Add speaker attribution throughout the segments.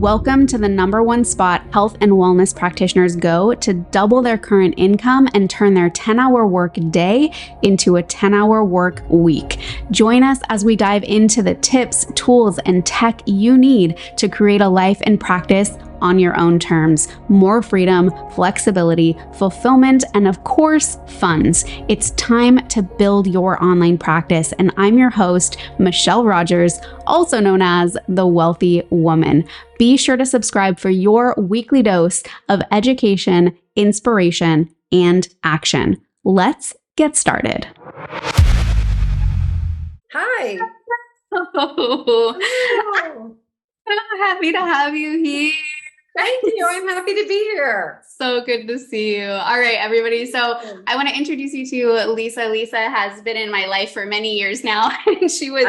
Speaker 1: Welcome to the #1 spot health and wellness practitioners go to double their current income and turn their 10-hour work day into a 10-hour work week. Join us as we dive into the tips, tools, and tech you need to create a life and practice on your own terms. More freedom, flexibility, fulfillment, and of course, funds. It's time to build your online practice. And I'm your host, Michelle Rogers, also known as the Wealthy Woman. Be sure to subscribe for your weekly dose of education, inspiration, and action. Let's get started.
Speaker 2: Hi.
Speaker 1: Oh, I'm happy to have you here.
Speaker 2: Thank you. I'm happy to be here.
Speaker 1: So good to see you. All right, everybody. So I want to introduce you to Lisa. Lisa has been in my life for many years now. She was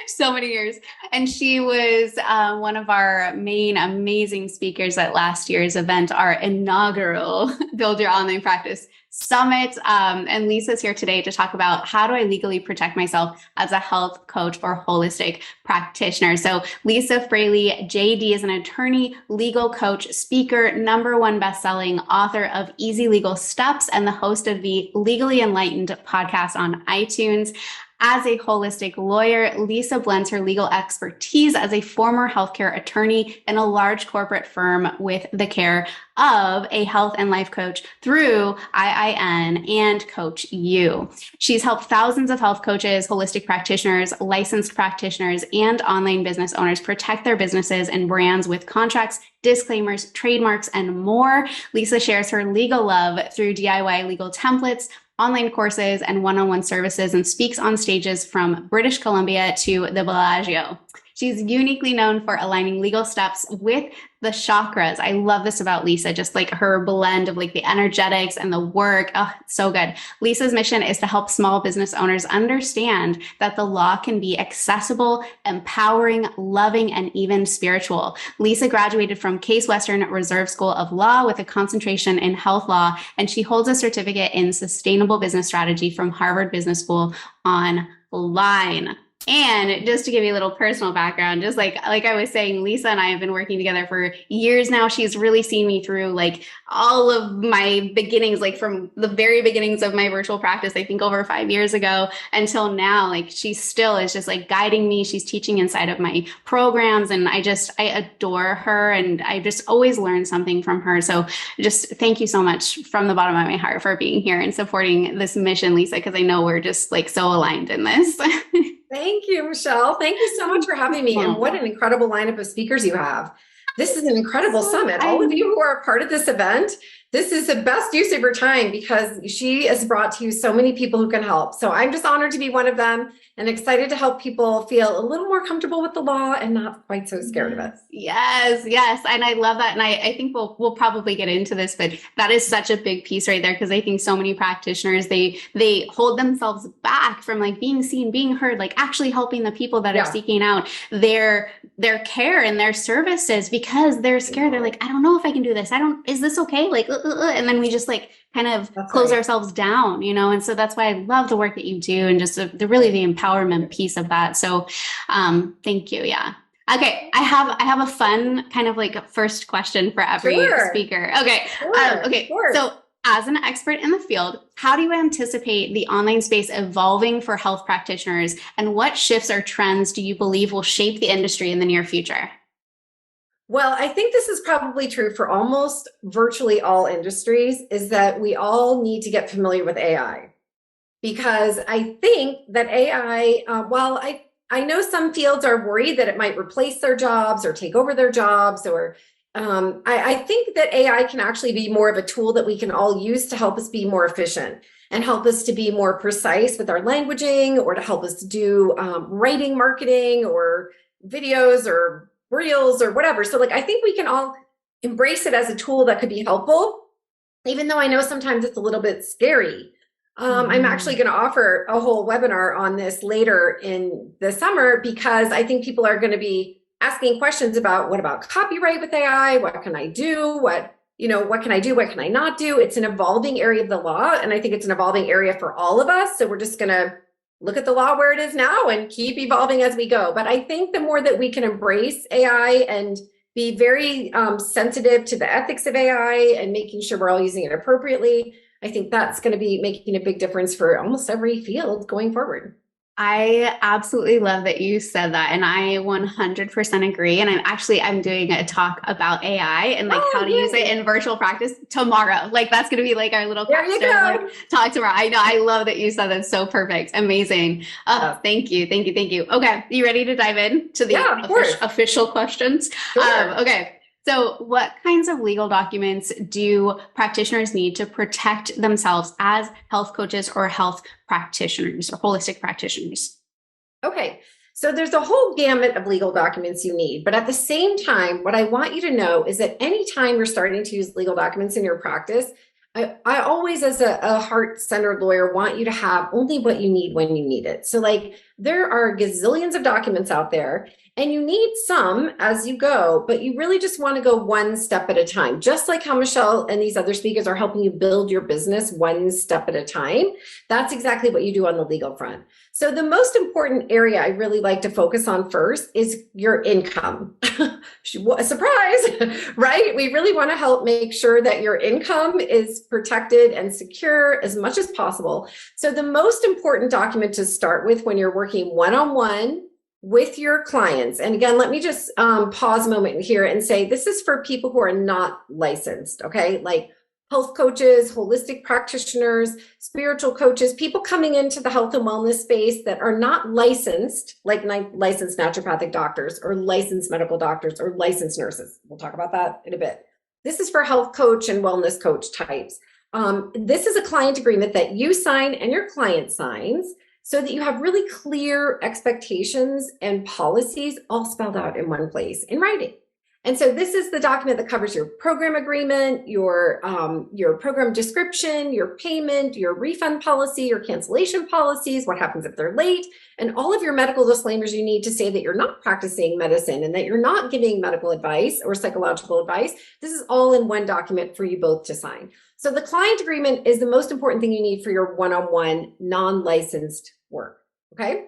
Speaker 1: so many years. And she was one of our main amazing speakers at last year's event, our inaugural Build Your Online Practice Summit. And Lisa's here today to talk about how do I legally protect myself as a health coach or holistic practitioner. So Lisa Fraley, JD, is an attorney, legal coach, speaker, #1 best-selling author of Easy Legal Steps, and the host of the Legally Enlightened podcast on iTunes. As a holistic lawyer, Lisa blends her legal expertise as a former healthcare attorney in a large corporate firm with the care of a health and life coach through IIN and Coach U. She's helped thousands of health coaches, holistic practitioners, licensed practitioners, and online business owners protect their businesses and brands with contracts, disclaimers, trademarks, and more. Lisa shares her legal love through DIY legal templates, online courses, and one-on-one services, and speaks on stages from British Columbia to the Bellagio. She's uniquely known for aligning legal steps with the chakras. I love this about Lisa, just like her blend of like the energetics and the work. Oh, it's so good. Lisa's mission is to help small business owners understand that the law can be accessible, empowering, loving, and even spiritual. Lisa graduated from Case Western Reserve School of Law with a concentration in health law, and she holds a certificate in sustainable business strategy from Harvard Business School online. And just to give you a little personal background, just like I was saying, Lisa and I have been working together for years now. She's really seen me through like all of my beginnings, like from the very beginnings of my virtual practice, I think over 5 years ago until now. Like she still is just like guiding me. She's teaching inside of my programs, and I adore her, and I just always learn something from her. So just thank you so much from the bottom of my heart for being here and supporting this mission, Lisa, because I know we're just like so aligned in this.
Speaker 2: Thank you, Michelle. Thank you so much for having me. And what an incredible lineup of speakers you have. This is an incredible summit. All of you who are a part of this event, this is the best use of your time because she has brought to you so many people who can help. So I'm just honored to be one of them and excited to help people feel a little more comfortable with the law and not quite so scared of it.
Speaker 1: Yes. And I love that. And I think we'll probably get into this, but that is such a big piece right there. Cause I think so many practitioners, they hold themselves back from like being seen, being heard, like actually helping the people that are seeking out their care and their services because they're scared. They're like, I don't know if I can do this. Is this okay? Like, and then we just like kind of close ourselves down, you know? And so that's why I love the work that you do and just the empowerment piece of that. So, thank you. Yeah. Okay. I have a fun kind of like first question for every speaker. Okay.
Speaker 2: Sure.
Speaker 1: So as an expert in the field, how do you anticipate the online space evolving for health practitioners, and what shifts or trends do you believe will shape the industry in the near future?
Speaker 2: Well, I think this is probably true for almost virtually all industries, is that we all need to get familiar with AI. Because I think that AI, while I know some fields are worried that it might replace their jobs or take over their jobs, or I think that AI can actually be more of a tool that we can all use to help us be more efficient and help us to be more precise with our languaging, or to help us to do writing, marketing, or videos, or reels, or whatever. So like, I think we can all embrace it as a tool that could be helpful, even though I know sometimes it's a little bit scary. I'm actually going to offer a whole webinar on this later in the summer because I think people are going to be asking questions about what about copyright with AI? What can I do? What can I do? What can I not do? It's an evolving area of the law. And I think it's an evolving area for all of us. So we're just going to look at the law where it is now and keep evolving as we go. But I think the more that we can embrace AI and be very sensitive to the ethics of AI and making sure we're all using it appropriately, I think that's going to be making a big difference for almost every field going forward.
Speaker 1: I absolutely love that you said that. And I 100% agree. And I'm doing a talk about AI and like how to use it in virtual practice tomorrow. Like that's going to be like our little talk tomorrow. I know. I love that you said that. It's so perfect. Amazing. Oh, thank you. Thank you. Thank you. Okay. You ready to dive in to the official questions?
Speaker 2: Sure.
Speaker 1: Okay. So what kinds of legal documents do practitioners need to protect themselves as health coaches or health practitioners or holistic practitioners?
Speaker 2: Okay, so there's a whole gamut of legal documents you need, but at the same time, what I want you to know is that anytime you're starting to use legal documents in your practice, I always, as a heart-centered lawyer, want you to have only what you need when you need it. So like there are gazillions of documents out there and you need some as you go, but you really just want to go one step at a time. Just like how Michelle and these other speakers are helping you build your business one step at a time. That's exactly what you do on the legal front. So the most important area I really like to focus on first is your income. Surprise, right? We really want to help make sure that your income is protected and secure as much as possible. So the most important document to start with when you're working one-on-one with your clients, and again, let me just pause a moment here and say this is for people who are not licensed, okay? Like health coaches, holistic practitioners, spiritual coaches, people coming into the health and wellness space that are not licensed, like licensed naturopathic doctors or licensed medical doctors or licensed nurses. We'll talk about that in a bit. This is for health coach and wellness coach types. This is a client agreement that you sign and your client signs so that you have really clear expectations and policies all spelled out in one place in writing. And so this is the document that covers your program agreement, your program description, your payment, your refund policy, your cancellation policies, what happens if they're late, and all of your medical disclaimers you need to say that you're not practicing medicine and that you're not giving medical advice or psychological advice. This is all in one document for you both to sign. So the client agreement is the most important thing you need for your one-on-one non-licensed work, okay?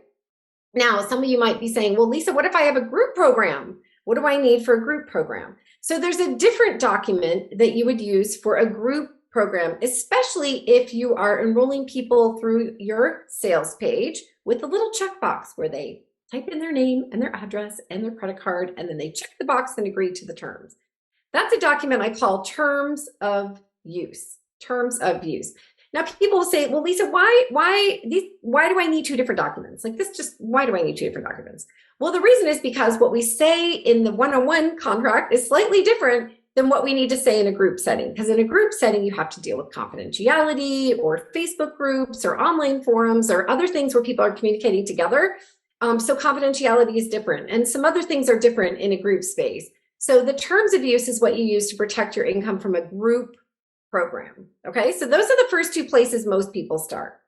Speaker 2: Now, some of you might be saying, well, Lisa, what if I have a group program? What do I need for a group program? So there's a different document that you would use for a group program, especially if you are enrolling people through your sales page with a little checkbox where they type in their name and their address and their credit card, and then they check the box and agree to the terms. That's a document I call terms of use, terms of use. Now people will say, well, Lisa, why do I need two different documents? Like this why do I need two different documents? Well, the reason is because what we say in the one-on-one contract is slightly different than what we need to say in a group setting. Because in a group setting, you have to deal with confidentiality or Facebook groups or online forums or other things where people are communicating together. So confidentiality is different. And some other things are different in a group space. So the terms of use is what you use to protect your income from a group program. Okay, so those are the first two places most people start.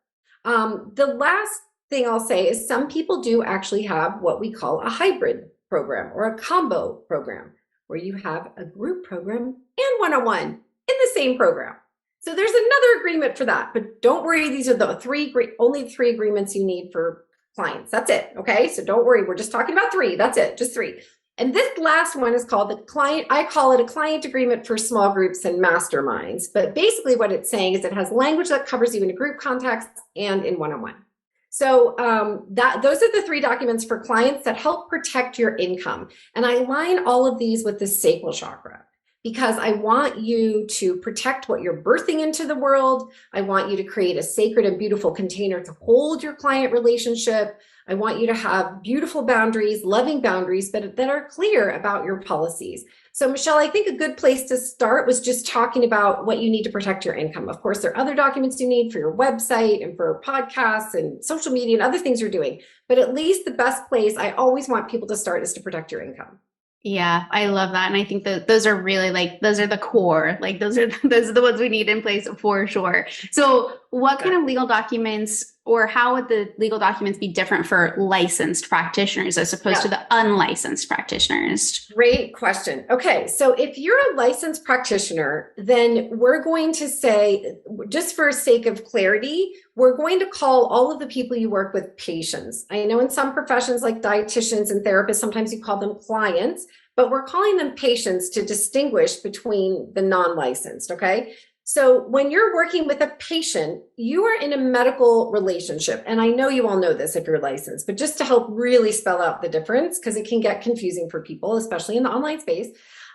Speaker 2: The last thing I'll say is some people do actually have what we call a hybrid program or a combo program where you have a group program and one-on-one in the same program. So there's another agreement for that, but don't worry, these are the only three agreements you need for clients. That's it. Okay, so don't worry, we're just talking about three. That's it, just three. And this last one is called the client. I call it a client agreement for small groups and masterminds. But basically what it's saying is it has language that covers you in a group context and in one-on-one. So those are the three documents for clients that help protect your income. And I align all of these with the sacral chakra because I want you to protect what you're birthing into the world. I want you to create a sacred and beautiful container to hold your client relationship. I want you to have beautiful boundaries, loving boundaries, but that are clear about your policies. So Michelle, I think a good place to start was just talking about what you need to protect your income. Of course, there are other documents you need for your website and for podcasts and social media and other things you're doing. But at least the best place I always want people to start is to protect your income.
Speaker 1: Yeah, I love that. And I think that those are really those are the core, those are the ones we need in place for sure. So what kind of legal documents or how would the legal documents be different for licensed practitioners as opposed to the unlicensed practitioners?
Speaker 2: Great question. Okay, so if you're a licensed practitioner, then we're going to say, just for sake of clarity, we're going to call all of the people you work with patients. I know in some professions like dietitians and therapists, sometimes you call them clients, but we're calling them patients to distinguish between the non-licensed, okay? So when you're working with a patient, you are in a medical relationship. And I know you all know this if you're licensed, but just to help really spell out the difference, because it can get confusing for people, especially in the online space.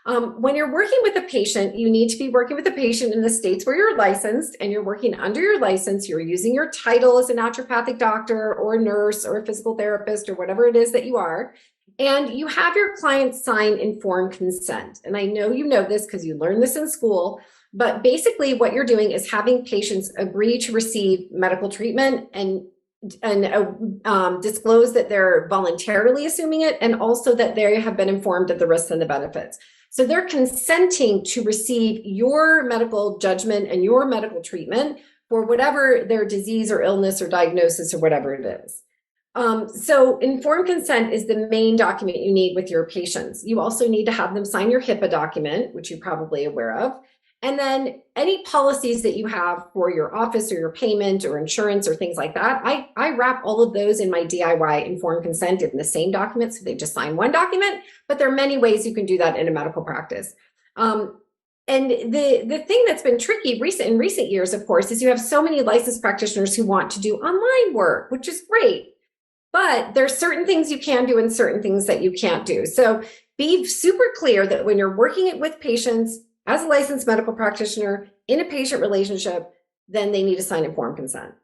Speaker 2: When you're working with a patient, you need to be working with a patient in the states where you're licensed and you're working under your license. You're using your title as a naturopathic doctor or a nurse or a physical therapist or whatever it is that you are. And you have your clients sign informed consent. And I know you know this because you learned this in school. But basically what you're doing is having patients agree to receive medical treatment and disclose that they're voluntarily assuming it, and also that they have been informed of the risks and the benefits. So they're consenting to receive your medical judgment and your medical treatment for whatever their disease or illness or diagnosis or whatever it is. So informed consent is the main document you need with your patients. You also need to have them sign your HIPAA document, which you're probably aware of. And then any policies that you have for your office or your payment or insurance or things like that, I wrap all of those in my DIY informed consent in the same document. So they just sign one document, but there are many ways you can do that in a medical practice. And the thing that's been tricky in recent years, of course, is you have so many licensed practitioners who want to do online work, which is great. But there's certain things you can do and certain things that you can't do. So be super clear that when you're working with patients, as a licensed medical practitioner in a patient relationship, then they need to sign informed consent.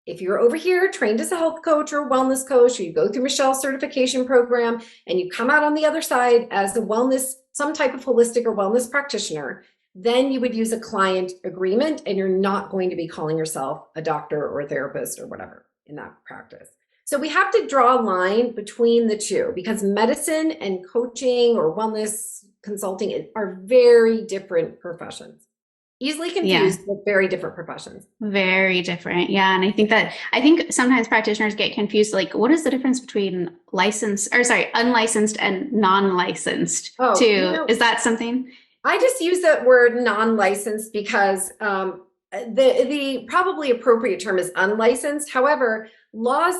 Speaker 2: If you're over here trained as a health coach or a wellness coach, or you go through Michelle's certification program and you come out on the other side as a wellness, some type of holistic or wellness practitioner, then you would use a client agreement and you're not going to be calling yourself a doctor or a therapist or whatever in that practice. So we have to draw a line between the two because medicine and coaching or wellness consulting are very different professions. Easily confused, but very different professions.
Speaker 1: Very different. Yeah. And I think sometimes practitioners get confused. Like, what is the difference between unlicensed and non-licensed too? Is that something?
Speaker 2: I just use that word non-licensed because the probably appropriate term is unlicensed. However, laws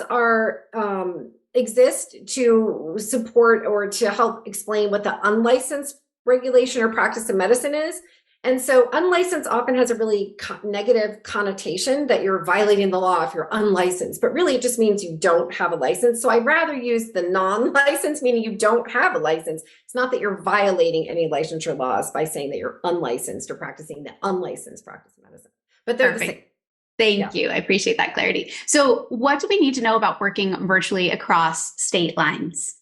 Speaker 2: exist to support or to help explain what the unlicensed regulation or practice of medicine is. And so unlicensed often has a really negative connotation that you're violating the law if you're unlicensed, but really it just means you don't have a license. So I'd rather use the non-licensed, meaning you don't have a license. It's not that you're violating any licensure laws by saying that you're unlicensed or practicing the unlicensed practice of medicine, but they're the same.
Speaker 1: Thank you. I appreciate that clarity. So what do we need to know about working virtually across state lines?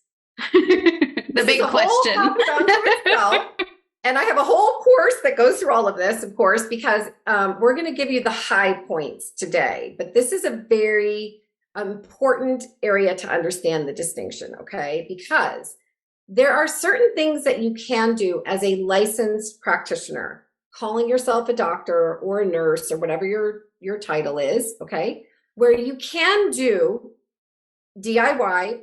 Speaker 1: The big question.
Speaker 2: And I have a whole course that goes through all of this, of course, because we're going to give you the high points today. But this is a very important area to understand the distinction, okay? Because there are certain things that you can do as a licensed practitioner, calling yourself a doctor or a nurse or whatever your title is, okay, where you can do DIY,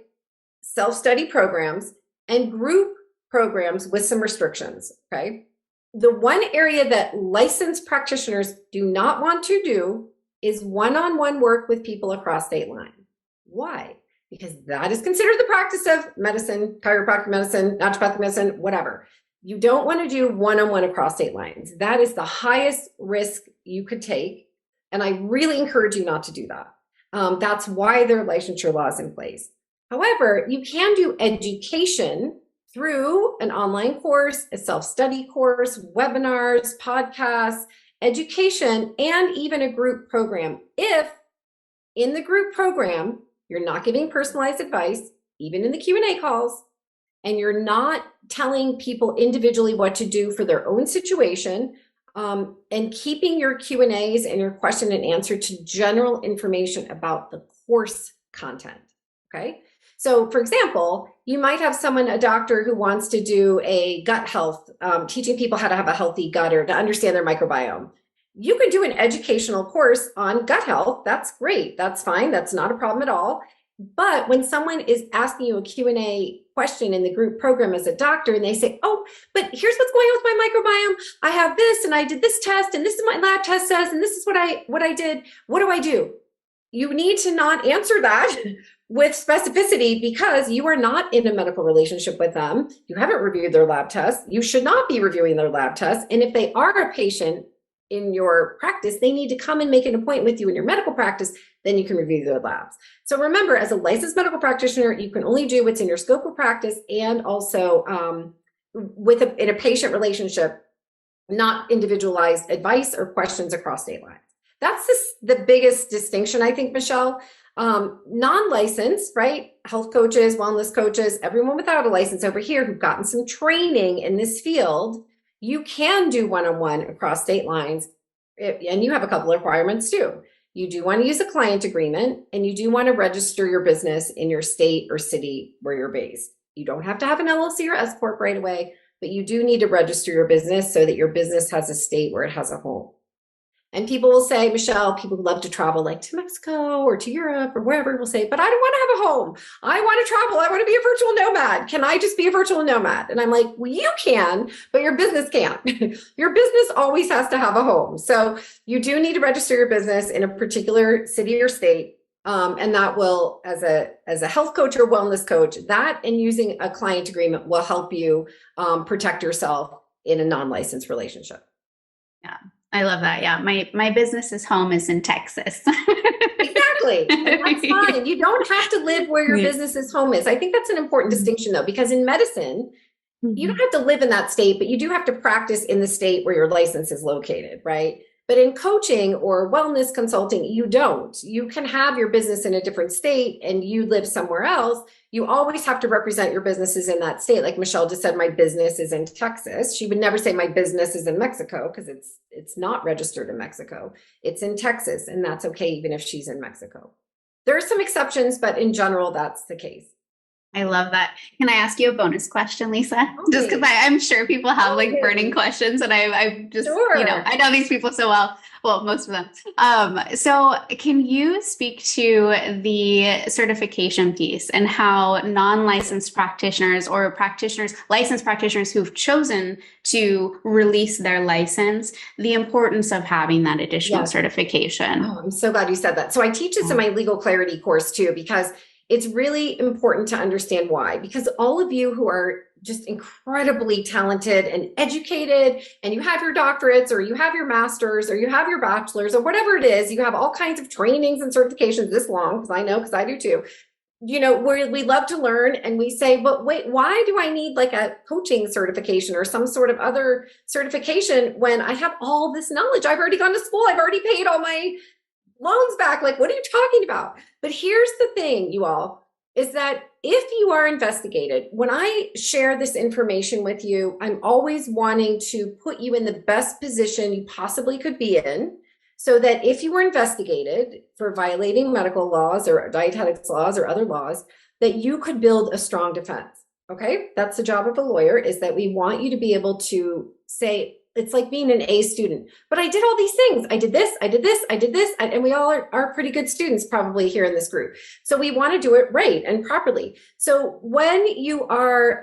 Speaker 2: self-study programs, and group programs with some restrictions, okay? The one area that licensed practitioners do not want to do is one-on-one work with people across state line. Why? Because that is considered the practice of medicine, chiropractic medicine, naturopathic medicine, whatever. You don't want to do one-on-one across state lines. That is the highest risk you could take. And I really encourage you not to do that. That's why there are licensure laws in place. However, you can do education through an online course, a self-study course, webinars, podcasts, education, and even a group program. If in the group program, you're not giving personalized advice, even in the Q&A calls, and you're not telling people individually what to do for their own situation, and keeping your Q&As and your question and answer to general information about the course content, okay? So for example, you might have a doctor who wants to do a gut health, teaching people how to have a healthy gut or to understand their microbiome. You can do an educational course on gut health. That's great. That's fine. That's not a problem at all. But when someone is asking you a Q&A question in the group program as a doctor, and they say, oh, but here's what's going on with my microbiome. I have this, and I did this test, and this is what my lab test says, and this is what I did. What do I do? You need to not answer that with specificity, because you are not in a medical relationship with them. You haven't reviewed their lab tests. You should not be reviewing their lab tests. And if they are a patient in your practice, they need to come and make an appointment with you in your medical practice, then you can review their labs. So remember, as a licensed medical practitioner, you can only do what's in your scope of practice, and also in a patient relationship, not individualized advice or questions across state lines. That's the biggest distinction, I think, Michelle. Non-licensed, right? Health coaches, wellness coaches, everyone without a license over here who've gotten some training in this field, you can do one-on-one across state lines, and you have a couple of requirements too. You do want to use a client agreement, and you do want to register your business in your state or city where you're based. You don't have to have an LLC or S Corp right away, but you do need to register your business so that your business has a state where it has a home. And people will say, Michelle, people love to travel like to Mexico or to Europe or wherever, will say, but I don't want to have a home. I want to travel. I want to be a virtual nomad. Can I just be a virtual nomad? And I'm like, well, you can, but your business can't. Your business always has to have a home. So you do need to register your business in a particular city or state. And that will, as a health coach or wellness coach, that and using a client agreement will help you protect yourself in a non-licensed relationship.
Speaker 1: Yeah. I love that. Yeah. My business's home is in Texas.
Speaker 2: Exactly. And that's fine. You don't have to live where your business's home is. I think that's an important distinction though, because in medicine, you don't have to live in that state, but you do have to practice in the state where your license is located, right? But in coaching or wellness consulting, you don't. You can have your business in a different state and you live somewhere else. You always have to represent your businesses in that state. Like Michelle just said, my business is in Texas. She would never say my business is in Mexico, because it's not registered in Mexico. It's in Texas, and that's okay even if she's in Mexico. There are some exceptions, but in general, that's the case.
Speaker 1: I love that. Can I ask you a bonus question, Lisa? Okay. Just because I'm sure people have like burning questions, and I just, I know these people so well. Well, most of them. So can you speak to the certification piece and how non-licensed practitioners or licensed practitioners who've chosen to release their license, the importance of having that additional certification?
Speaker 2: Oh, I'm so glad you said that. So I teach this in my legal clarity course too, because it's really important to understand why, because all of you who are just incredibly talented and educated, and you have your doctorates or you have your masters or you have your bachelors or whatever it is, you have all kinds of trainings and certifications this long, because I know, because I do too. We love to learn, and we say, but wait, why do I need like a coaching certification or some sort of other certification when I have all this knowledge? I've already gone to school. I've already paid all my loans back. Like, what are you talking about? But here's the thing, you all, is that if you are investigated, when I share this information with you, I'm always wanting to put you in the best position you possibly could be in, so that if you were investigated for violating medical laws or dietetics laws or other laws, that you could build a strong defense. Okay. That's the job of a lawyer, is that we want you to be able to say, it's like being an A student, but I did all these things. I did this, I did this, I did this. And we all are pretty good students probably here in this group. So we want to do it right and properly. So when you are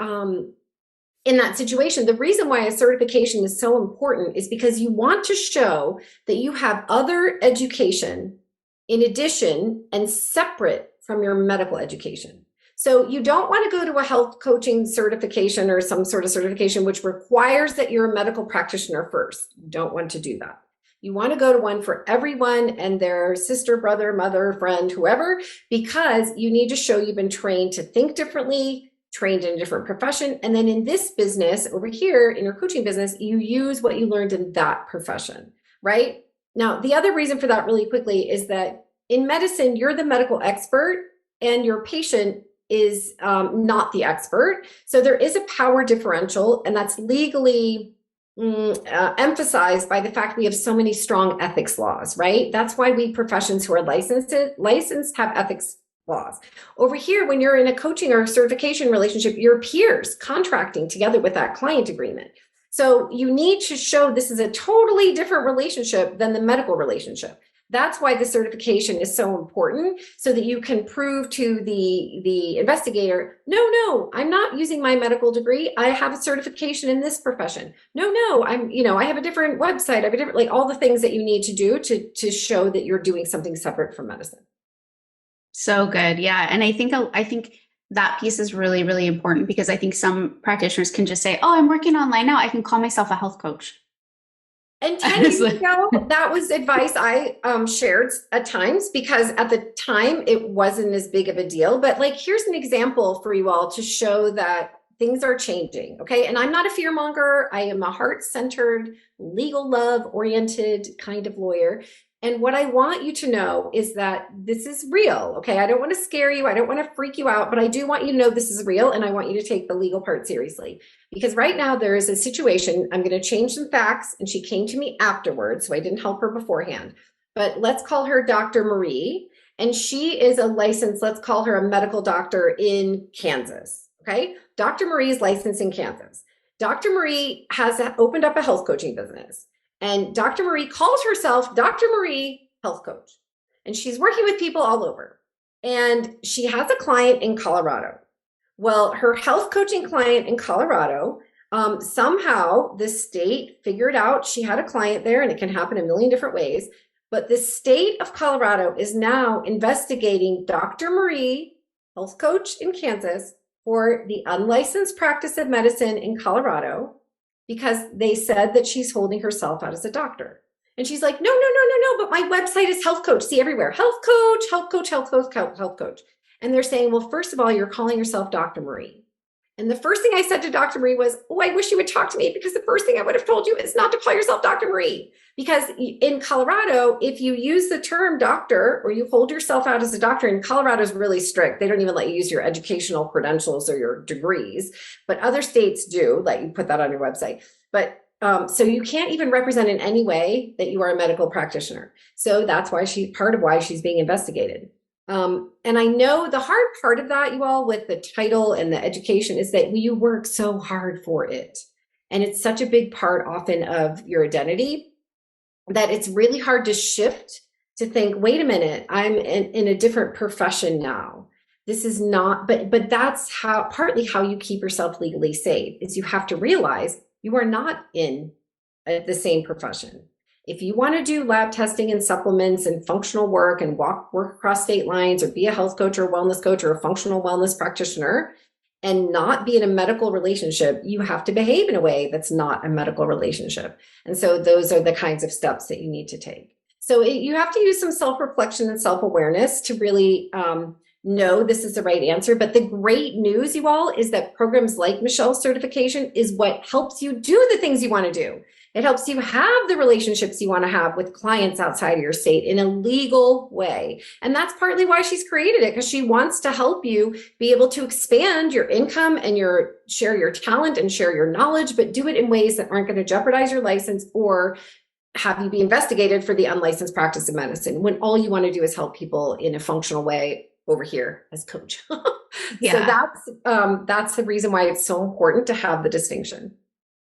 Speaker 2: in that situation, the reason why a certification is so important is because you want to show that you have other education in addition and separate from your medical education. So you don't want to go to a health coaching certification or some sort of certification which requires that you're a medical practitioner first. You don't want to do that. You want to go to one for everyone and their sister, brother, mother, friend, whoever, because you need to show you've been trained to think differently, trained in a different profession. And then in this business over here, in your coaching business, you use what you learned in that profession, right? Now, the other reason for that really quickly is that in medicine, you're the medical expert and your patient is not the expert. So there is a power differential, and that's legally emphasized by the fact we have so many strong ethics laws, right? That's why we professions who are licensed have ethics laws. Over here, when you're in a coaching or certification relationship, your peers contracting together with that client agreement. So you need to show this is a totally different relationship than the medical relationship. That's why the certification is so important, so that you can prove to the investigator, no, I'm not using my medical degree. I have a certification in this profession. No, I have a different website. I have a different, like all the things that you need to do to show that you're doing something separate from medicine.
Speaker 1: So good. Yeah. And I think that piece is really, really important, because I think some practitioners can just say, oh, I'm working online now, I can call myself a health coach.
Speaker 2: And 10 years ago, that was advice I shared at times, because at the time it wasn't as big of a deal. But like, here's an example for you all to show that things are changing. Okay. And I'm not a fearmonger. I am a heart-centered, legal love-oriented kind of lawyer. And what I want you to know is that this is real. Okay. I don't want to scare you. I don't want to freak you out, but I do want you to know this is real. And I want you to take the legal part seriously, because right now there is a situation. I'm going to change some facts, and she came to me afterwards, so I didn't help her beforehand, but let's call her Dr. Marie. And she is a licensed, let's call her a medical doctor in Kansas. Okay. Dr. Marie is licensed in Kansas. Dr. Marie has opened up a health coaching business. And Dr. Marie calls herself Dr. Marie Health Coach. And she's working with people all over. And she has a client in Colorado. Well, her health coaching client in Colorado, somehow the state figured out she had a client there, and it can happen a million different ways. But the state of Colorado is now investigating Dr. Marie, health coach in Kansas, for the unlicensed practice of medicine in Colorado, because they said that she's holding herself out as a doctor. And she's like, no, but my website is health coach. See everywhere, health coach, health coach, health coach, health coach. And they're saying, well, first of all, you're calling yourself Dr. Marie. And the first thing I said to Dr. Marie was, oh, I wish you would talk to me, because the first thing I would have told you is not to call yourself Dr. Marie. Because in Colorado, if you use the term doctor, or you hold yourself out as a doctor, and Colorado is really strict. They don't even let you use your educational credentials or your degrees, but other states do let you put that on your website. But so you can't even represent in any way that you are a medical practitioner. So that's why part of why she's being investigated. And I know the hard part of that, you all, with the title and the education, is that you work so hard for it. And it's such a big part often of your identity that it's really hard to shift to think, wait a minute, I'm in a different profession now. This is not, but that's partly how you keep yourself legally safe, is you have to realize you are not in the same profession. If you want to do lab testing and supplements and functional work and work across state lines, or be a health coach or a wellness coach or a functional wellness practitioner, and not be in a medical relationship, you have to behave in a way that's not a medical relationship. And so those are the kinds of steps that you need to take. So you have to use some self-reflection and self-awareness to really know this is the right answer. But the great news, you all, is that programs like Michelle's certification is what helps you do the things you want to do. It helps you have the relationships you want to have with clients outside of your state in a legal way. And that's partly why she's created it, because she wants to help you be able to expand your income and share your talent and share your knowledge, but do it in ways that aren't going to jeopardize your license or have you be investigated for the unlicensed practice of medicine, when all you want to do is help people in a functional way over here as coach.
Speaker 1: Yeah.
Speaker 2: So that's the reason why it's so important to have the distinction.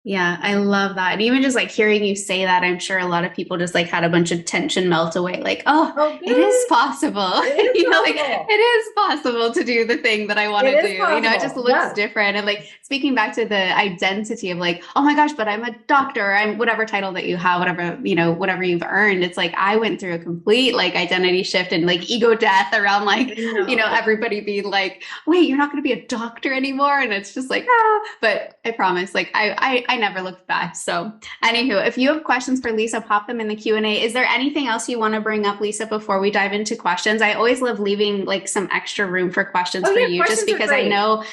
Speaker 1: Yeah, I love that. And even just like hearing you say that, I'm sure a lot of people just like had a bunch of tension melt away. Like, oh it is possible. It is like it is possible to do the thing that I want to do. Possible. It just looks different. And like speaking back to the identity of like, oh my gosh, but I'm a doctor. I'm whatever title that you have, whatever you've earned. It's like I went through a complete like identity shift and like ego death around like, everybody being like, wait, you're not going to be a doctor anymore. And it's just like, but I promise, like I never looked back. So anywho, if you have questions for Lisa, pop them in the Q&A. Is there anything else you want to bring up, Lisa, before we dive into questions? I always love leaving like some extra room for questions for you, just because I know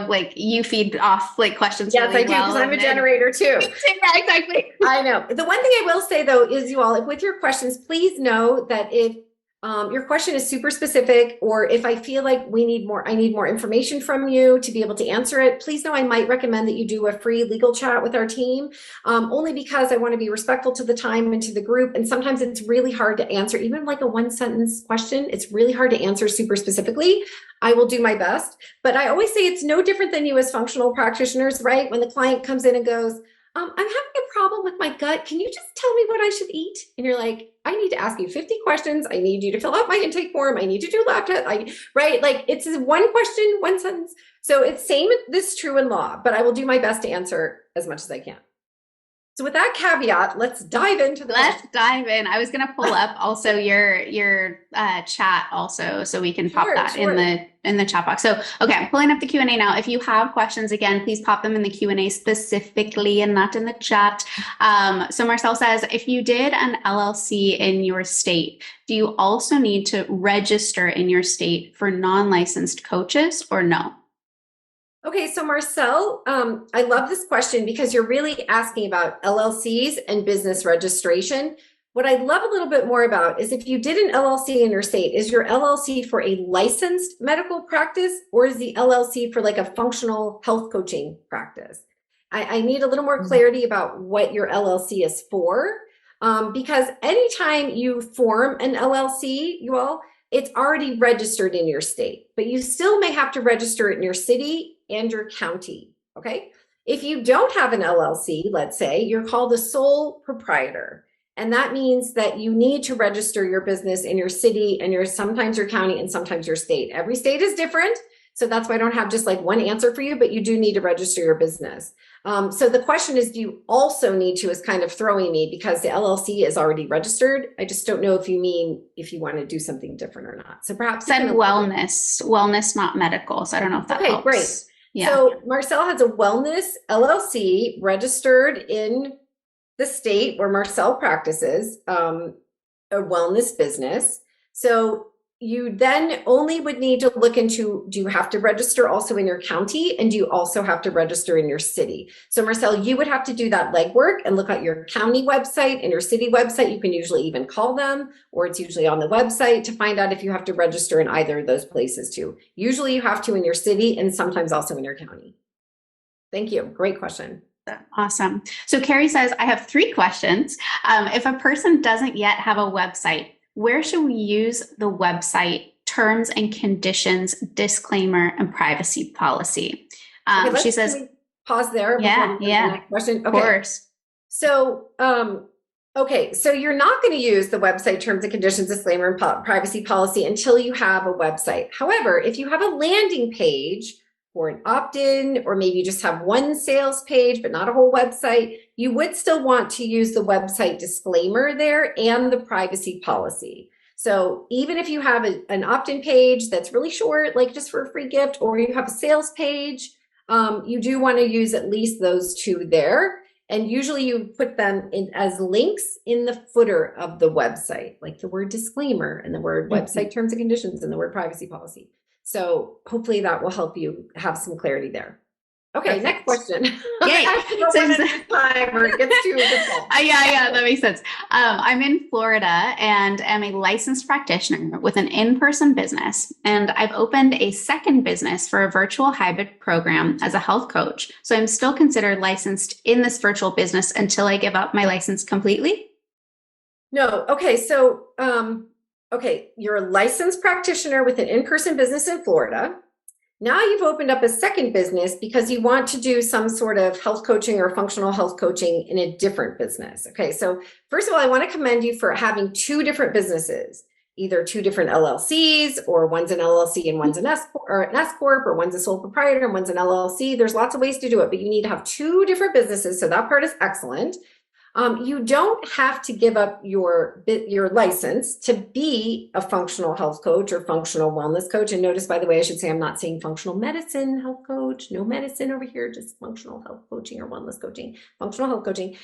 Speaker 1: like you feed off like questions.
Speaker 2: Yes, really I do, because I'm a generator too.
Speaker 1: Yeah, exactly.
Speaker 2: I know. The one thing I will say though is, you all, with your questions, please know that if your question is super specific, or if I feel like I need more information from you to be able to answer it, please know I might recommend that you do a free legal chat with our team, only because I want to be respectful to the time and to the group. And sometimes it's really hard to answer, even like a one-sentence question. It's really hard to answer super specifically. I will do my best, but I always say it's no different than you as functional practitioners, right? When the client comes in and goes, I'm having a problem with my gut. Can you just tell me what I should eat? And you're like, I need to ask you 50 questions. I need you to fill out my intake form. I need to do lab test. Right? Like it's one question, one sentence. So it's same, this is true in law, but I will do my best to answer as much as I can. So with that caveat, let's dive into the
Speaker 1: Let's dive in. I was going to pull up also your chat also, so we can pop that in the chat box. So, okay, I'm pulling up the Q&A now. If you have questions, again, please pop them in the Q&A specifically and not in the chat. So Marcel says, if you did an LLC in your state, do you also need to register in your state for non-licensed coaches or no?
Speaker 2: Okay, so Marcel, I love this question because you're really asking about LLCs and business registration. What I'd love a little bit more about is if you did an LLC in your state, is your LLC for a licensed medical practice or is the LLC for like a functional health coaching practice? I need a little more clarity about what your LLC is for, because anytime you form an LLC, you all, it's already registered in your state, but you still may have to register it in your city and your county, okay? If you don't have an LLC, let's say, you're called a sole proprietor. And that means that you need to register your business in your city and sometimes your county and sometimes your state. Every state is different. So that's why I don't have just like one answer for you, but you do need to register your business. So the question is, do you also need to, is kind of throwing me because the LLC is already registered. I just don't know if you mean if you want to do something different or not. So perhaps
Speaker 1: said wellness, not medical. So I don't know if that helps.
Speaker 2: Great. Yeah. So Marcel has a wellness LLC registered in the state where Marcel practices, a wellness business. So you then only would need to look into, do you have to register also in your county? And do you also have to register in your city? So Marcel, you would have to do that legwork and look at your county website and your city website. You can usually even call them, or it's usually on the website to find out if you have to register in either of those places too. Usually you have to in your city and sometimes also in your county. Thank you. Great question.
Speaker 1: Awesome. So Carrie says, I have 3 questions. If a person doesn't yet have a website, where should we use the website terms and conditions, disclaimer, and privacy policy? She says,
Speaker 2: pause there.
Speaker 1: Yeah.
Speaker 2: The next question. Okay.
Speaker 1: Of course.
Speaker 2: So, okay. So you're not going to use the website terms and conditions, disclaimer, and privacy policy until you have a website. However, if you have a landing page or an opt-in, or maybe you just have one sales page, but not a whole website, you would still want to use the website disclaimer there and the privacy policy. So even if you have an opt-in page that's really short, like just for a free gift, or you have a sales page, you do want to use at least those 2 there. And usually you put them in as links in the footer of the website, like the word disclaimer and the word website terms and conditions and the word privacy policy. So hopefully that will help you have some clarity there. Okay, perfect. Next question.
Speaker 1: Yay.
Speaker 2: It gets too difficult.
Speaker 1: Yeah, that makes sense. I'm in Florida and am a licensed practitioner with an in-person business. And I've opened a second business for a virtual hybrid program as a health coach. So I'm still considered licensed in this virtual business until I give up my license completely?
Speaker 2: No. Okay. So, okay, you're a licensed practitioner with an in-person business in Florida. Now you've opened up a second business because you want to do some sort of health coaching or functional health coaching in a different business. Okay, so first of all, I want to commend you for having 2 different businesses, either 2 different LLCs, or one's an LLC and one's an S Corp, or one's a sole proprietor and one's an LLC. There's lots of ways to do it, but you need to have 2 different businesses. So that part is excellent. You don't have to give up your license to be a functional health coach or functional wellness coach. And notice, by the way, I should say I'm not saying functional medicine health coach, no medicine over here, just functional health coaching or wellness coaching, functional health coaching.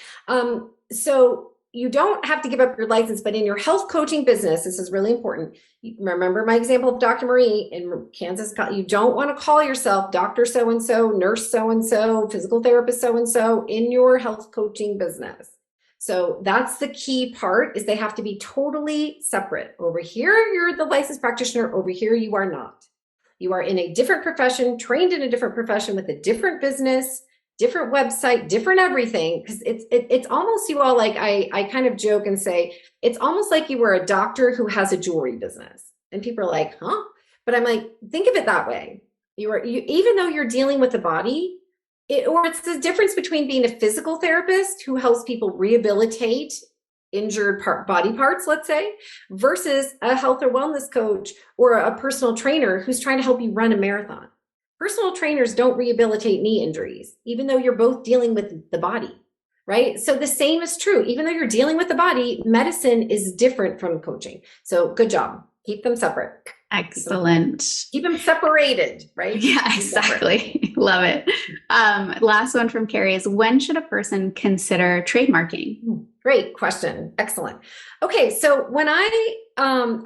Speaker 2: So you don't have to give up your license, but in your health coaching business, this is really important. Remember my example of Dr. Marie in Kansas. You don't want to call yourself Dr. So-and-so, nurse so-and-so, physical therapist so-and-so in your health coaching business. So that's the key part, is they have to be totally separate. Over here, you're the licensed practitioner. Over here, you are not. You are in a different profession, trained in a different profession with a different business, different website, different everything. Because it's almost, you all, like I kind of joke and say, it's almost like you were a doctor who has a jewelry business. And people are like, huh? But I'm like, think of it that way. Even though you're dealing with the body, or it's the difference between being a physical therapist who helps people rehabilitate injured body parts, let's say, versus a health or wellness coach or a personal trainer who's trying to help you run a marathon. Personal trainers don't rehabilitate knee injuries, even though you're both dealing with the body, right? So the same is true. Even though you're dealing with the body, medicine is different from coaching. So good job. Keep them separate.
Speaker 1: Excellent.
Speaker 2: Keep them separated, right?
Speaker 1: Yeah, exactly. Love it. Last one from Carrie is, when should a person consider trademarking?
Speaker 2: Great question. Excellent. Okay, so when I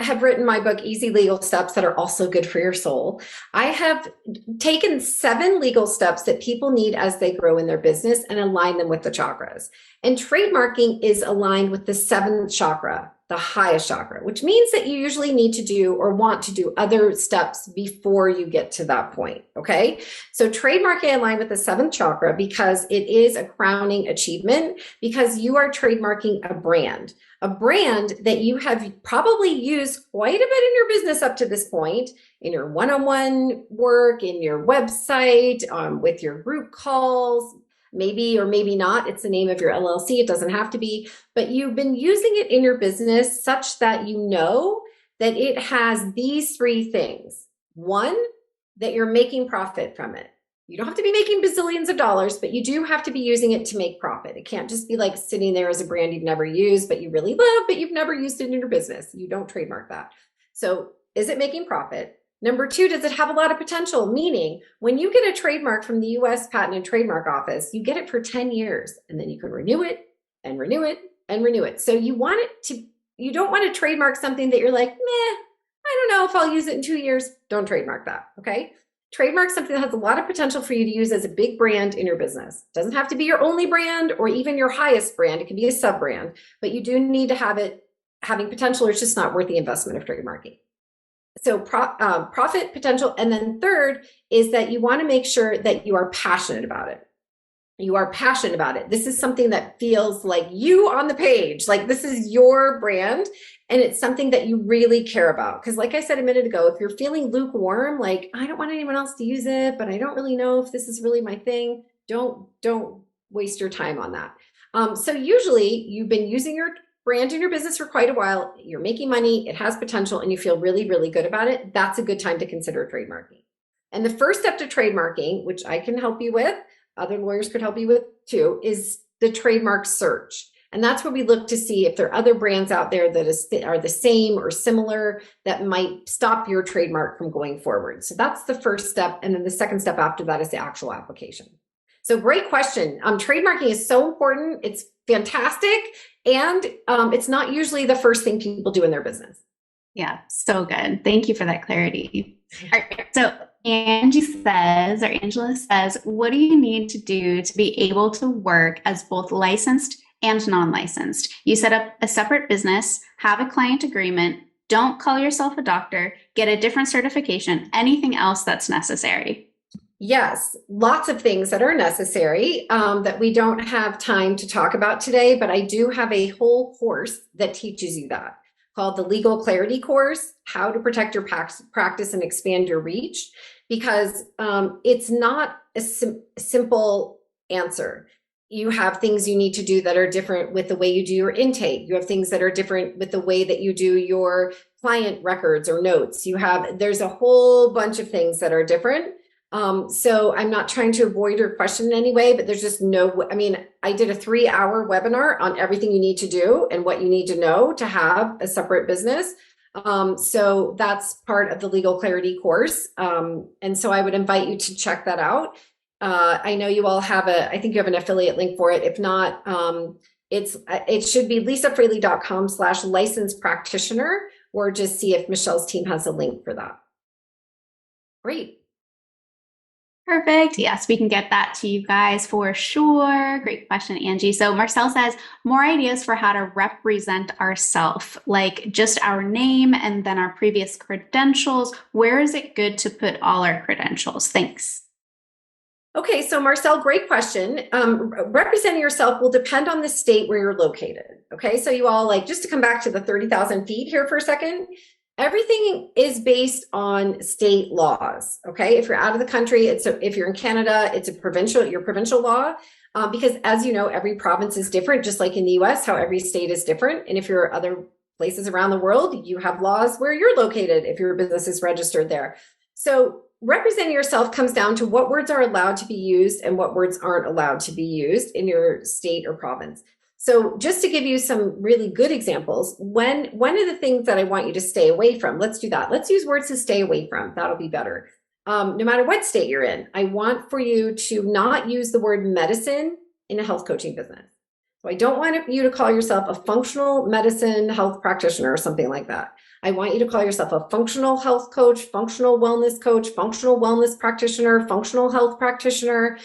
Speaker 2: have written my book, Easy Legal Steps That Are Also Good for Your Soul, I have taken 7 legal steps that people need as they grow in their business and align them with the chakras. And trademarking is aligned with the 7th chakra, the highest chakra, which means that you usually need to do or want to do other steps before you get to that point. Okay. So trademarking aligned with the 7th chakra because it is a crowning achievement, because you are trademarking a brand that you have probably used quite a bit in your business up to this point, in your one-on-one work, in your website, with your group calls, maybe or maybe not. It's the name of your LLC. It doesn't have to be, but you've been using it in your business such that you know that it has these 3 things. 1, that you're making profit from it. You don't have to be making bazillions of dollars, but you do have to be using it to make profit. It can't just be like sitting there as a brand you've never used, but you really love, but you've never used it in your business. You don't trademark that. So is it making profit? Number 2, does it have a lot of potential? Meaning, when you get a trademark from the US Patent and Trademark Office, you get it for 10 years, and then you can renew it and renew it and renew it. So you don't want to trademark something that you're like, meh, I don't know if I'll use it in 2 years. Don't trademark that, okay? Trademark something that has a lot of potential for you to use as a big brand in your business. It doesn't have to be your only brand or even your highest brand. It can be a sub brand, but you do need to have it having potential, or it's just not worth the investment of trademarking. So profit potential. And then 3rd is that you want to make sure that you are passionate about it. You are passionate about it. This is something that feels like you on the page, like this is your brand, and it's something that you really care about. Because like I said a minute ago, if you're feeling lukewarm, like I don't want anyone else to use it, but I don't really know if this is really my thing, don't waste your time on that. So usually you've been using your brand in your business for quite a while, you're making money, it has potential, and you feel really, really good about it. That's a good time to consider trademarking. And the first step to trademarking, which I can help you with, other lawyers could help you with too, is the trademark search. And that's where we look to see if there are other brands out there that are the same or similar that might stop your trademark from going forward. So that's the first step. And then the second step after that is the actual application. So great question. Trademarking is so important. It's fantastic. And it's not usually the first thing people do in their business.
Speaker 1: Yeah, so good. Thank you for that clarity. All right, so Angela says, what do you need to do to be able to work as both licensed and non-licensed? You set up a separate business, have a client agreement, don't call yourself a doctor, get a different certification, anything else that's necessary?
Speaker 2: Yes, lots of things that are necessary that we don't have time to talk about today, but I do have a whole course that teaches you that, called the Legal Clarity Course, How to Protect Your Practice and Expand Your Reach, because it's not a simple answer. You have things you need to do that are different with the way you do your intake. You have things that are different with the way that you do your client records or notes. There's a whole bunch of things that are different. So I'm not trying to avoid your question in any way, but there's just I did a 3-hour webinar on everything you need to do and what you need to know to have a separate business. So that's part of the Legal Clarity course. And so I would invite you to check that out. I know you all have I think you have an affiliate link for it. If not, it should be lisafraley.com/licensed practitioner, or just see if Michelle's team has a link for that. Great.
Speaker 1: Perfect. Yes, we can get that to you guys for sure. Great question, Angie. So Marcel says, more ideas for how to represent ourselves, like just our name and then our previous credentials. Where is it good to put all our credentials? Thanks.
Speaker 2: Okay, so Marcel, great question. Representing yourself will depend on the state where you're located. Okay, so you all, just to come back to the 30,000 feet here for a second, everything is based on state laws. Okay. If you're out of the country, if you're in Canada, it's your provincial law. Because as you know, every province is different, just like in the US, how every state is different. And if you're other places around the world, you have laws where you're located if your business is registered there. So representing yourself comes down to what words are allowed to be used and what words aren't allowed to be used in your state or province. So just to give you some really good examples, one of the things that I want you to stay away from, let's do that. Let's use words to stay away from. That'll be better. No matter what state you're in, I want for you to not use the word medicine in a health coaching business. So I don't want you to call yourself a functional medicine health practitioner or something like that. I want you to call yourself a functional health coach, functional wellness coach, functional wellness practitioner, functional health practitioner,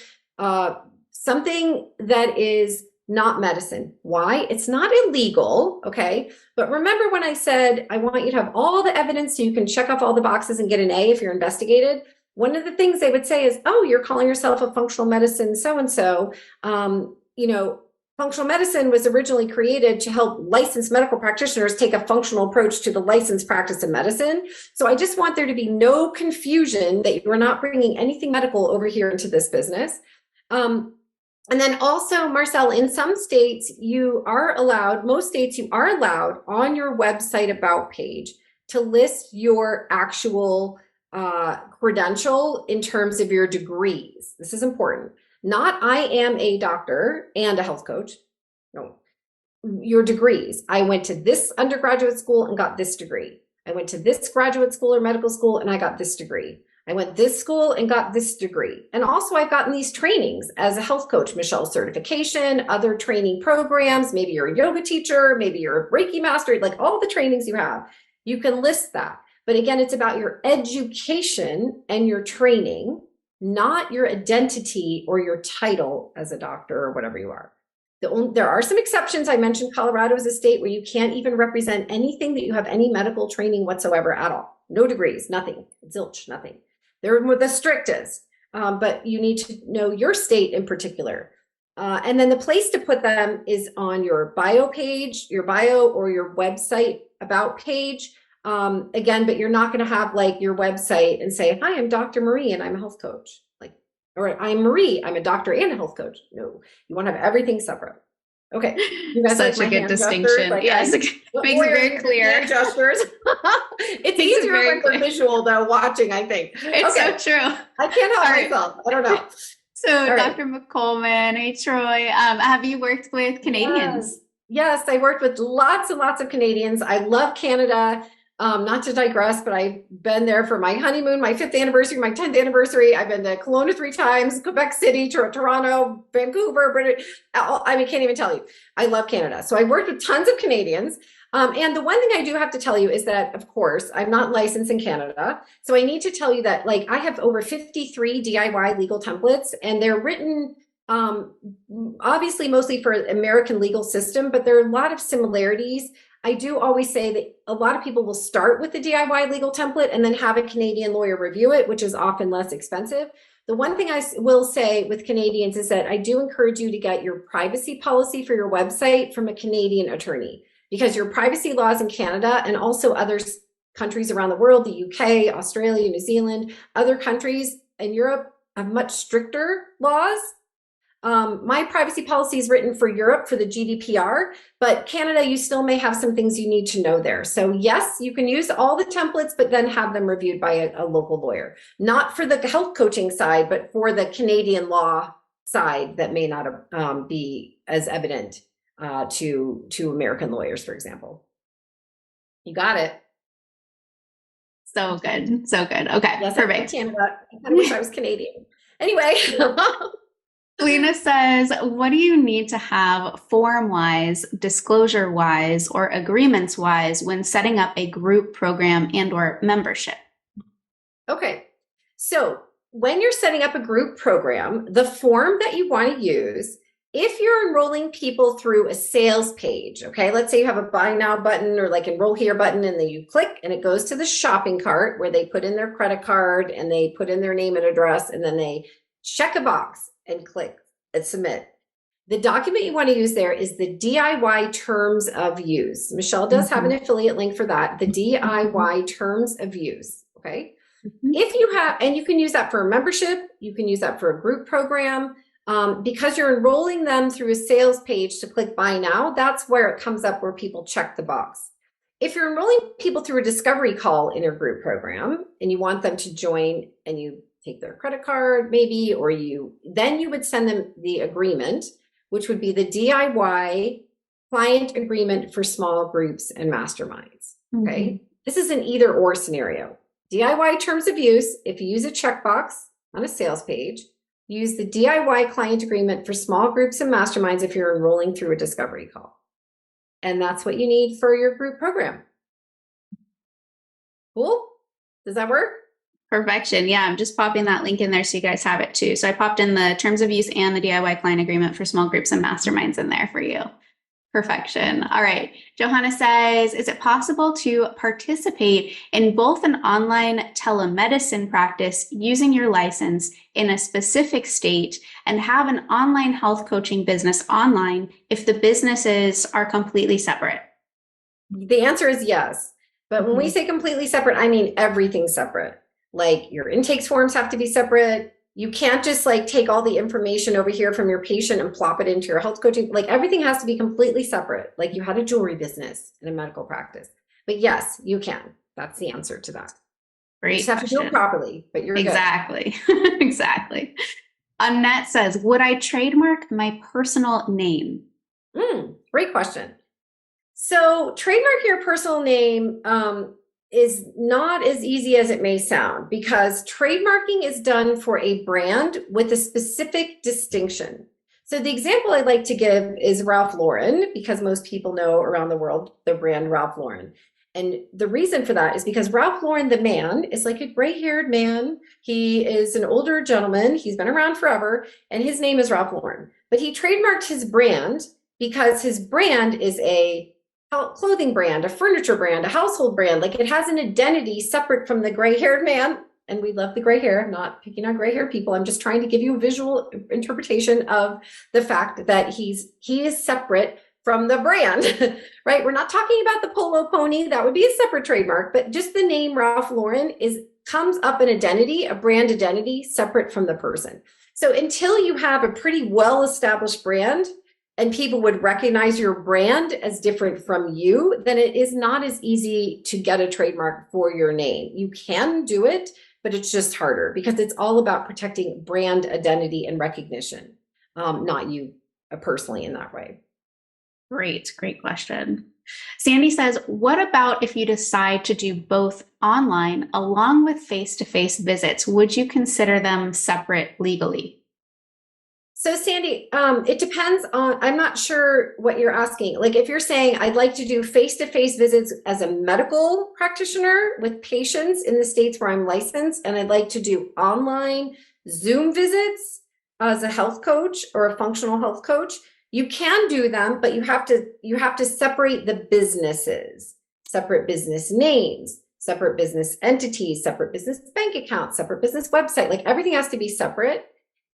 Speaker 2: something that is not medicine. Why? It's not illegal, okay? But remember when I said, I want you to have all the evidence so you can check off all the boxes and get an A if you're investigated? One of the things they would say is, oh, you're calling yourself a functional medicine so-and-so. Functional medicine was originally created to help licensed medical practitioners take a functional approach to the licensed practice of medicine. So I just want there to be no confusion that you are not bringing anything medical over here into this business. And then also, Marcel, in some states, most states you are allowed on your website about page to list your actual credential in terms of your degrees. This is important. Not I am a doctor and a health coach. No, your degrees. I went to this undergraduate school and got this degree. I went to this graduate school or medical school and I got this degree. I went this school and got this degree. And also I've gotten these trainings as a health coach, Michelle certification, other training programs. Maybe you're a yoga teacher, maybe you're a Reiki master, like all the trainings you have, you can list that. But again, it's about your education and your training, not your identity or your title as a doctor or whatever you are. There are some exceptions. I mentioned Colorado is a state where you can't even represent anything that you have any medical training whatsoever at all. No degrees, nothing, zilch, nothing. They're the strictest, but you need to know your state in particular. And then the place to put them is on your bio page, your bio or your website about page. Again, but you're not going to have like your website and say, hi, I'm Dr. Marie and I'm a health coach. Or I'm Marie, I'm a doctor and a health coach. No, you want to have everything separate. Okay.
Speaker 1: You guys such a good distinction. Like, yes. Makes it very clear.
Speaker 2: Gestures. It's easier when we're visual though, watching, I think.
Speaker 1: It's so true.
Speaker 2: I can't help myself. I don't know.
Speaker 1: So Dr. McColeman, hey Troy, have you worked with Canadians?
Speaker 2: Yes, I worked with lots and lots of Canadians. I love Canada. Not to digress, but I've been there for my honeymoon, my 5th anniversary, my 10th anniversry. I've been to Kelowna 3 times, Quebec City, Toronto, Vancouver, British. Can't even tell you. I love Canada. So I worked with tons of Canadians. And the one thing I do have to tell you is that, of course, I'm not licensed in Canada. So I need to tell you that like I have over 53 DIY legal templates and they're written obviously mostly for American legal system, but there are a lot of similarities. I do always say that a lot of people will start with the DIY legal template and then have a Canadian lawyer review it, which is often less expensive. The one thing I will say with Canadians is that I do encourage you to get your privacy policy for your website from a Canadian attorney, because your privacy laws in Canada and also other countries around the world, the UK, Australia, New Zealand, other countries in Europe have much stricter laws. My privacy policy is written for Europe for the GDPR, but Canada, you still may have some things you need to know there. So yes, you can use all the templates, but then have them reviewed by a local lawyer, not for the health coaching side, but for the Canadian law side that may not be as evident to American lawyers, for example. You got it.
Speaker 1: So good. So good. Okay.
Speaker 2: Yes,
Speaker 1: perfect.
Speaker 2: Canada. I kind of wish I was Canadian. Anyway.
Speaker 1: Lena says, what do you need to have form-wise, disclosure-wise, or agreements-wise when setting up a group program and or membership?
Speaker 2: Okay. So when you're setting up a group program, the form that you want to use, if you're enrolling people through a sales page, okay, let's say you have a buy now button or like enroll here button, and then you click and it goes to the shopping cart where they put in their credit card and they put in their name and address, and then they check a box and click and submit. The document you want to use there is the DIY terms of use. Michelle does have an affiliate link for that, the DIY terms of use, okay? If you have, and you can use that for a membership, you can use that for a group program, because you're enrolling them through a sales page to click buy now, that's where it comes up where people check the box. If you're enrolling people through a discovery call in your group program and you want them to join and you take their credit card maybe, or then you would send them the agreement, which would be the DIY client agreement for small groups and masterminds, okay? This is an either or scenario. DIY terms of use, if you use a checkbox on a sales page, use the DIY client agreement for small groups and masterminds if you're enrolling through a discovery call. And that's what you need for your group program. Cool? Does that work?
Speaker 1: Perfection. Yeah, I'm just popping that link in there so you guys have it too. So I popped in the terms of use and the DIY client agreement for small groups and masterminds in there for you. Perfection. All right. Johanna says, is it possible to participate in both an online telemedicine practice using your license in a specific state and have an online health coaching business online if the businesses are completely separate?
Speaker 2: The answer is yes. But when we say completely separate, I mean everything separate. Like your intake forms have to be separate. You can't just like take all the information over here from your patient and plop it into your health coaching. Like everything has to be completely separate. Like you had a jewelry business in a medical practice. But yes, you can. That's the answer to that.
Speaker 1: Great.
Speaker 2: You just have to do it properly, but you're
Speaker 1: exactly. Good. Exactly. Annette says, would I trademark my personal name?
Speaker 2: Great question. So trademark your personal name is not as easy as it may sound, because trademarking is done for a brand with a specific distinction. So the example I like to give is Ralph Lauren, because most people know around the world the brand Ralph Lauren. And the reason for that is because Ralph Lauren, the man, is like a gray-haired man. He is an older gentleman. He's been around forever, and his name is Ralph Lauren. But he trademarked his brand because his brand is a clothing brand, a furniture brand, a household brand. Like it has an identity separate from the gray-haired man. And we love the gray hair. I'm not picking on gray-haired people. I'm just trying to give you a visual interpretation of the fact that he is separate from the brand, right? We're not talking about the polo pony. That would be a separate trademark, but just the name Ralph Lauren comes up an identity, a brand identity separate from the person. So until you have a pretty well-established brand, and people would recognize your brand as different from you, then it is not as easy to get a trademark for your name. You can do it, but it's just harder because it's all about protecting brand identity and recognition, not you personally in that way.
Speaker 1: Great question. Sandy says, what about if you decide to do both online along with face-to-face visits? Would you consider them separate legally?
Speaker 2: So Sandy, it depends on, I'm not sure what you're asking. Like if you're saying, I'd like to do face-to-face visits as a medical practitioner with patients in the states where I'm licensed, and I'd like to do online Zoom visits as a health coach or a functional health coach, you can do them, but you have to separate the businesses, separate business names, separate business entities, separate business bank accounts, separate business website, like everything has to be separate.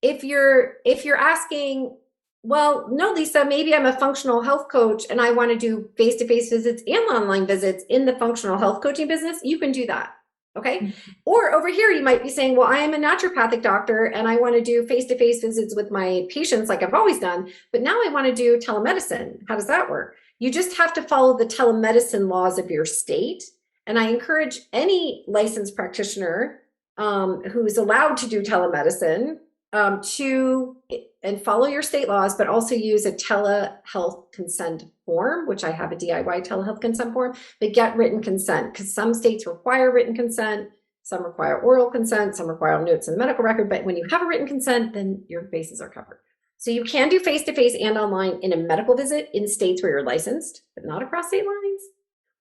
Speaker 2: If you're asking, well, no, Lisa, maybe I'm a functional health coach and I want to do face-to-face visits and online visits in the functional health coaching business, you can do that. Okay. Or over here, you might be saying, well, I am a naturopathic doctor and I want to do face-to-face visits with my patients like I've always done, but now I want to do telemedicine. How does that work? You just have to follow the telemedicine laws of your state. And I encourage any licensed practitioner who's allowed to do telemedicine and follow your state laws, but also use a telehealth consent form, which I have a DIY telehealth consent form, but get written consent because some states require written consent, some require oral consent, some require notes in the medical record. But when you have a written consent, then your bases are covered. So you can do face-to-face and online in a medical visit in states where you're licensed, but not across state lines.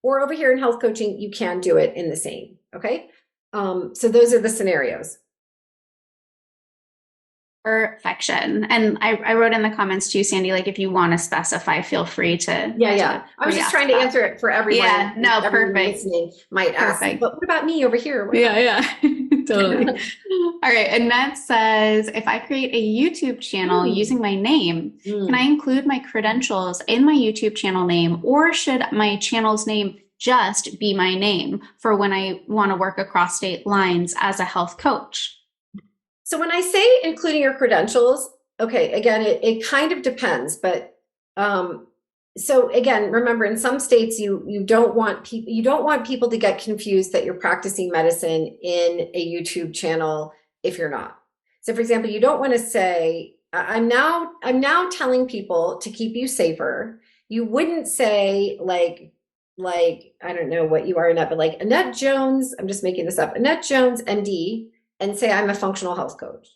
Speaker 2: Or over here in health coaching, you can do it in the same. Okay. So those are the scenarios.
Speaker 1: Perfection. And I wrote in the comments too, Sandy, like if you want to specify, feel free to.
Speaker 2: Yeah. I was just trying to answer it for everyone.
Speaker 1: Yeah, no,
Speaker 2: everyone
Speaker 1: perfect.
Speaker 2: listening might ask, but what about me over here?
Speaker 1: Yeah. Totally. All right. And that says, if I create a YouTube channel using my name, can I include my credentials in my YouTube channel name, or should my channel's name just be my name for when I want to work across state lines as a health coach?
Speaker 2: So when I say including your credentials, okay, again, it kind of depends, but so again, remember, in some states you don't want people to get confused that you're practicing medicine in a YouTube channel if you're not. So for example, you don't want to say, I'm now telling people to keep you safer. You wouldn't say like I don't know what you are, Annette, but like Annette Jones, I'm just making this up, Annette Jones, MD, and say I'm a functional health coach,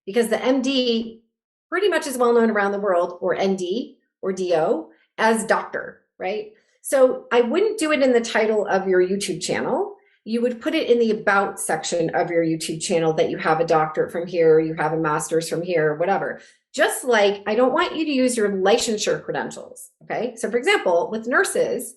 Speaker 2: because the MD pretty much is well known around the world, or ND or DO, as doctor, right? So I wouldn't do it in the title of your YouTube channel. You would put it in the about section of your YouTube channel that you have a doctorate from here, you have a master's from here, whatever. Just like I don't want you to use your licensure credentials, okay? So for example, with nurses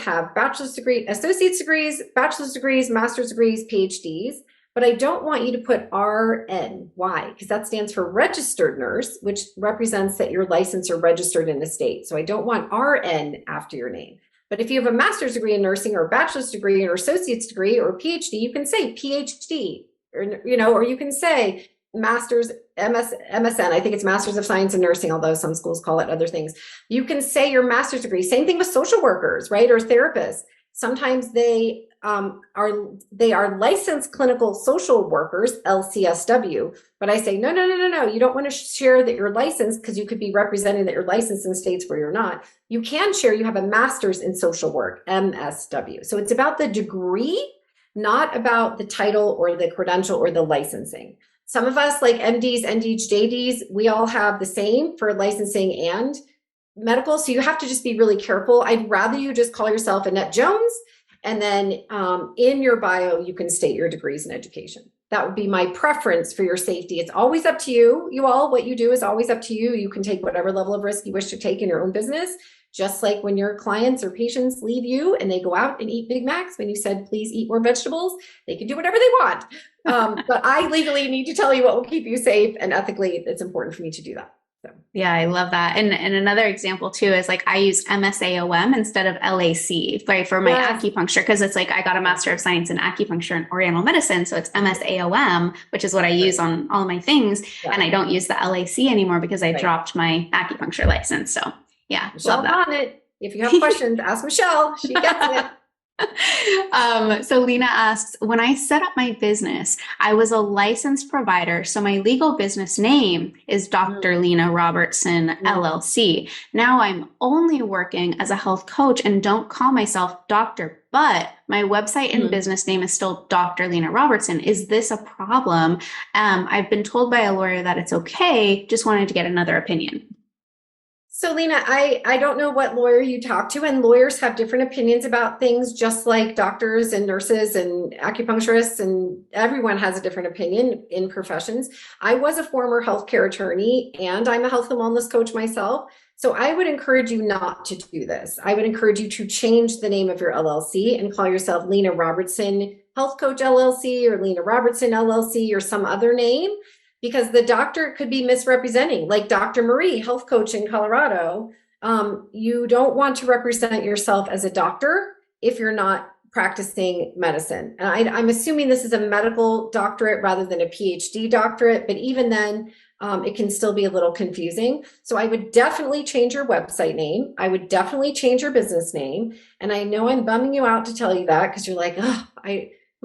Speaker 2: have bachelor's degree, associate's degrees, bachelor's degrees, master's degrees, PhDs. But I don't want you to put RN. Why? Because that stands for registered nurse, which represents that you're licensed or registered in the state. So I don't want RN after your name. But if you have a master's degree in nursing, or a bachelor's degree, or associate's degree, or PhD, you can say PhD, or you can say master's, MSN. I think it's Master's of Science in Nursing, although some schools call it other things. You can say your master's degree. Same thing with social workers, right? Or therapists. Sometimes they are licensed clinical social workers, LCSW, but I say, no, you don't want to share that you're licensed, because you could be representing that you're licensed in states where you're not. You can share you have a master's in social work, MSW. So it's about the degree, not about the title or the credential or the licensing. Some of us, like MDs, NDs, JDs, we all have the same for licensing and medical. So you have to just be really careful. I'd rather you just call yourself Annette Jones, and then in your bio, you can state your degrees in education. That would be my preference for your safety. It's always up to you. You all, what you do is always up to you. You can take whatever level of risk you wish to take in your own business. Just like when your clients or patients leave you and they go out and eat Big Macs, when you said, please eat more vegetables, they can do whatever they want. But I legally need to tell you what will keep you safe, and ethically, it's important for me to do that. So.
Speaker 1: Yeah, I love that. And another example too is like I use MSAOM instead of LAC, right, for my acupuncture, because it's like I got a Master of Science in Acupuncture and Oriental Medicine, so it's MSAOM, which is what I use on all my things, and I don't use the LAC anymore because I dropped my acupuncture license. So yeah,
Speaker 2: Michelle
Speaker 1: love that.
Speaker 2: On it. If you have questions, ask Michelle. She gets it.
Speaker 1: So Lena asks, when I set up my business, I was a licensed provider. So my legal business name is Dr. Lena Robertson, LLC. Now I'm only working as a health coach and don't call myself doctor, but my website and business name is still Dr. Lena Robertson. Is this a problem? I've been told by a lawyer that it's okay. Just wanted to get another opinion.
Speaker 2: So Lena, I don't know what lawyer you talk to, and lawyers have different opinions about things, just like doctors and nurses and acupuncturists, and everyone has a different opinion in professions. I was a former healthcare attorney, and I'm a health and wellness coach myself. So I would encourage you not to do this. I would encourage you to change the name of your LLC and call yourself Lena Robertson Health Coach LLC, or Lena Robertson LLC, or some other name. Because the doctor could be misrepresenting, like Dr. Marie, health coach in Colorado. You don't want to represent yourself as a doctor if you're not practicing medicine. And I'm assuming this is a medical doctorate rather than a PhD doctorate, but even then, it can still be a little confusing. So I would definitely change your website name. I would definitely change your business name. And I know I'm bumming you out to tell you that, because you're like, oh,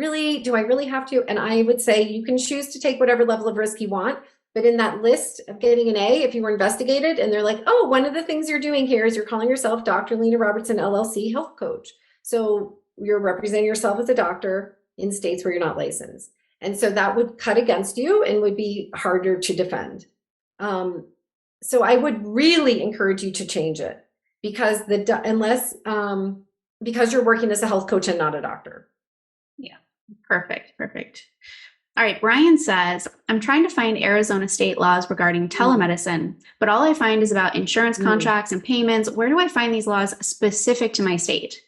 Speaker 2: do I really have to? And I would say you can choose to take whatever level of risk you want, but in that list of getting an A, if you were investigated and they're like, oh, one of the things you're doing here is you're calling yourself Dr. Lena Robertson LLC Health Coach. So you're representing yourself as a doctor in states where you're not licensed. And so that would cut against you and would be harder to defend. So I would really encourage you to change it, because because you're working as a health coach and not a doctor.
Speaker 1: Yeah. Perfect. All right, Brian says, I'm trying to find Arizona state laws regarding telemedicine, but all I find is about insurance contracts and payments. Where do I find these laws specific to my state?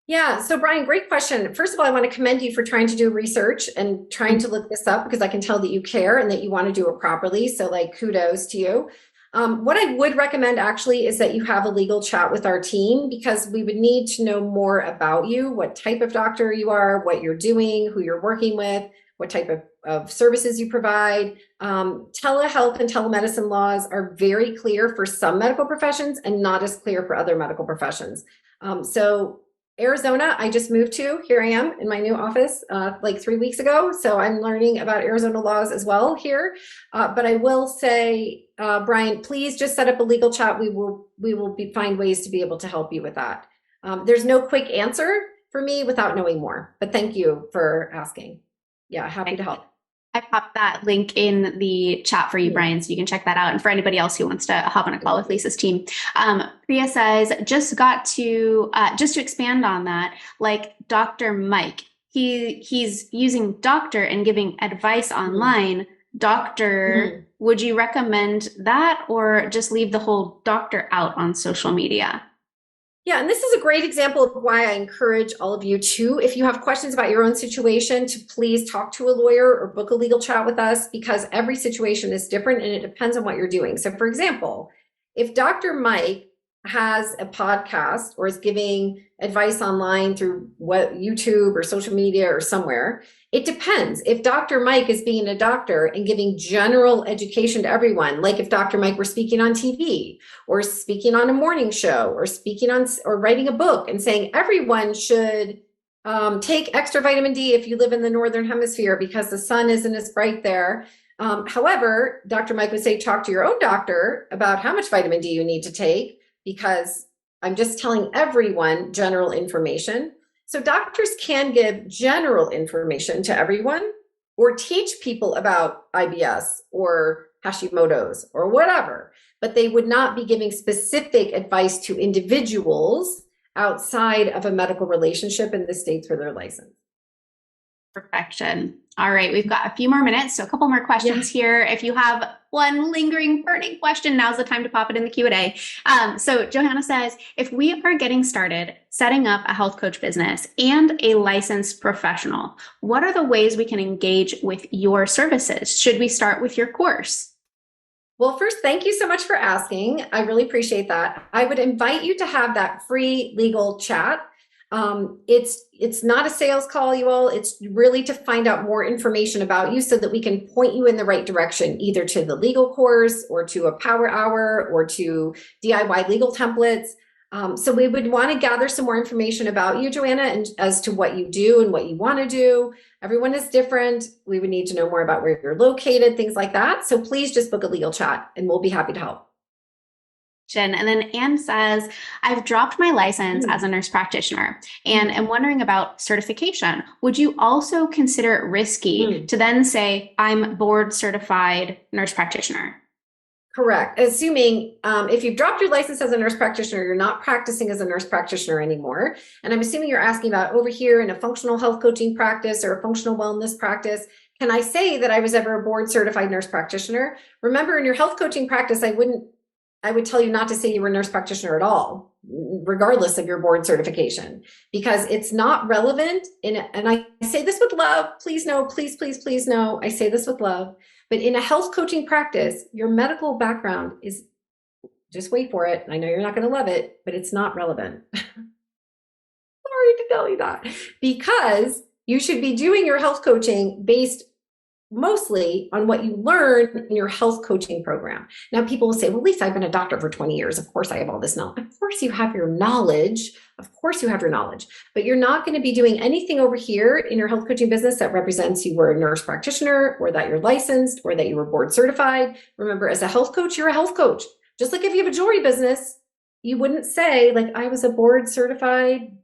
Speaker 2: Yeah. So Brian, great question. First of all, I want to commend you for trying to do research and trying to look this up because I can tell that you care and that you want to do it properly. So like kudos to you. What I would recommend actually is that you have a legal chat with our team because we would need to know more about you, what type of doctor you are, what you're doing, who you're working with, what type of services you provide. Telehealth and telemedicine laws are very clear for some medical professions and not as clear for other medical professions. So Arizona, I just moved to. Here I am in my new office like 3 weeks ago. So I'm learning about Arizona laws as well here. But I will say, Brian, please just set up a legal chat. We will find ways to be able to help you with that. There's no quick answer for me without knowing more. But thank you for asking. Yeah, happy to help.
Speaker 1: I popped that link in the chat for you, Brian, so you can check that out. And for anybody else who wants to hop on a call with Lisa's team. Priya says, just to expand on that, like Dr. Mike, he's using doctor and giving advice online. Doctor, would you recommend that or just leave the whole doctor out on social media?
Speaker 2: Yeah, and this is a great example of why I encourage all of you to, if you have questions about your own situation, to please talk to a lawyer or book a legal chat with us because every situation is different and it depends on what you're doing. So for example, if Dr. Mike has a podcast or is giving advice online through YouTube or social media or somewhere, it depends. If Dr. Mike is being a doctor and giving general education to everyone, like if Dr. Mike were speaking on TV or speaking on a morning show or speaking on or writing a book and saying everyone should take extra vitamin D if you live in the Northern Hemisphere because the sun isn't as bright there. However, Dr. Mike would say, talk to your own doctor about how much vitamin D you need to take because I'm just telling everyone general information. So doctors can give general information to everyone or teach people about IBS or Hashimoto's or whatever, but they would not be giving specific advice to individuals outside of a medical relationship in the states where they're licensed.
Speaker 1: Perfection. All right, we've got a few more minutes, so a couple more questions here. If you have one lingering, burning question, now's the time to pop it in the Q&A. So Johanna says, if we are getting started setting up a health coach business and a licensed professional, what are the ways we can engage with your services? Should we start with your course?
Speaker 2: Well, first, thank you so much for asking. I really appreciate that. I would invite you to have that free legal chat. It's not a sales call, you all. It's really to find out more information about you so that we can point you in the right direction, either to the legal course or to a power hour or to DIY legal templates. So we would want to gather some more information about you, Joanna, and as to what you do and what you want to do. Everyone is different. We would need to know more about where you're located, things like that. So please just book a legal chat and we'll be happy to help.
Speaker 1: And then Anne says, I've dropped my license as a nurse practitioner and am wondering about certification. Would you also consider it risky to then say, I'm board certified nurse practitioner?
Speaker 2: Correct. Assuming if you've dropped your license as a nurse practitioner, you're not practicing as a nurse practitioner anymore. And I'm assuming you're asking about over here in a functional health coaching practice or a functional wellness practice. Can I say that I was ever a board certified nurse practitioner? Remember, in your health coaching practice, I would tell you not to say you were a nurse practitioner at all, regardless of your board certification, because it's not relevant. And I say this with love, please no, please, please, please no. I say this with love, but in a health coaching practice, your medical background is, just wait for it. I know you're not going to love it, but it's not relevant. Sorry to tell you that, because you should be doing your health coaching based mostly on what you learn in your health coaching program. Now, people will say, well, Lisa, I've been a doctor for 20 years. Of course, I have all this knowledge. Of course, you have your knowledge. Of course, you have your knowledge, but you're not going to be doing anything over here in your health coaching business that represents you were a nurse practitioner or that you're licensed or that you were board certified. Remember, as a health coach, you're a health coach. Just like if you have a jewelry business, you wouldn't say like, I was a board certified,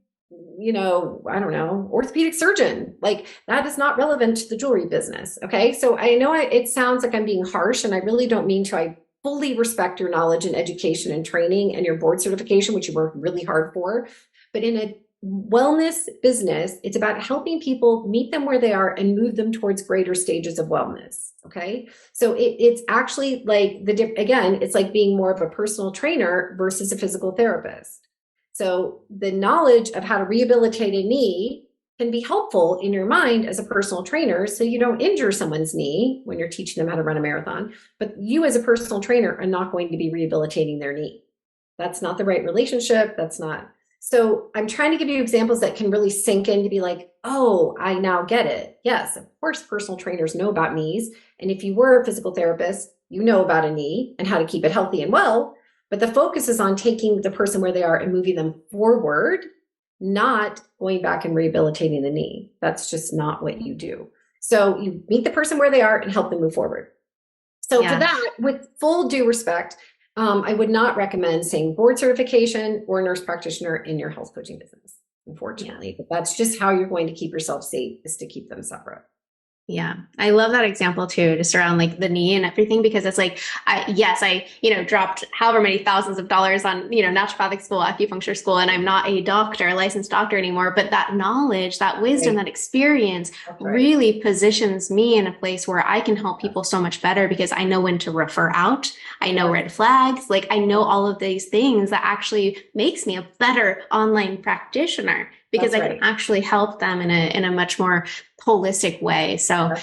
Speaker 2: I don't know, orthopedic surgeon. Like that is not relevant to the jewelry business. Okay. So I know it sounds like I'm being harsh and I really don't mean to. I fully respect your knowledge and education and training and your board certification, which you work really hard for. But in a wellness business, it's about helping people meet them where they are and move them towards greater stages of wellness. Okay. So it's actually like again, it's like being more of a personal trainer versus a physical therapist. So the knowledge of how to rehabilitate a knee can be helpful in your mind as a personal trainer, so you don't injure someone's knee when you're teaching them how to run a marathon. But you as a personal trainer are not going to be rehabilitating their knee. That's not the right relationship. That's not. So I'm trying to give you examples that can really sink in to be like, oh, I now get it. Yes, of course, personal trainers know about knees. And if you were a physical therapist, you know about a knee and how to keep it healthy and well. But the focus is on taking the person where they are and moving them forward, not going back and rehabilitating the knee. That's just not what you do. So you meet the person where they are and help them move forward. So for that, with full due respect, I would not recommend saying board certification or nurse practitioner in your health coaching business, unfortunately. But that's just how you're going to keep yourself safe, is to keep them separate.
Speaker 1: Yeah. I love that example too, just around like the knee and everything, because it's like, I dropped however many thousands of dollars on, naturopathic school, acupuncture school, and I'm not a doctor, a licensed doctor anymore, but that knowledge, that wisdom, that experience really positions me in a place where I can help people so much better, because I know when to refer out. I know red flags. Like I know all of these things that actually makes me a better online practitioner, because I can actually help them in a much more holistic way. So,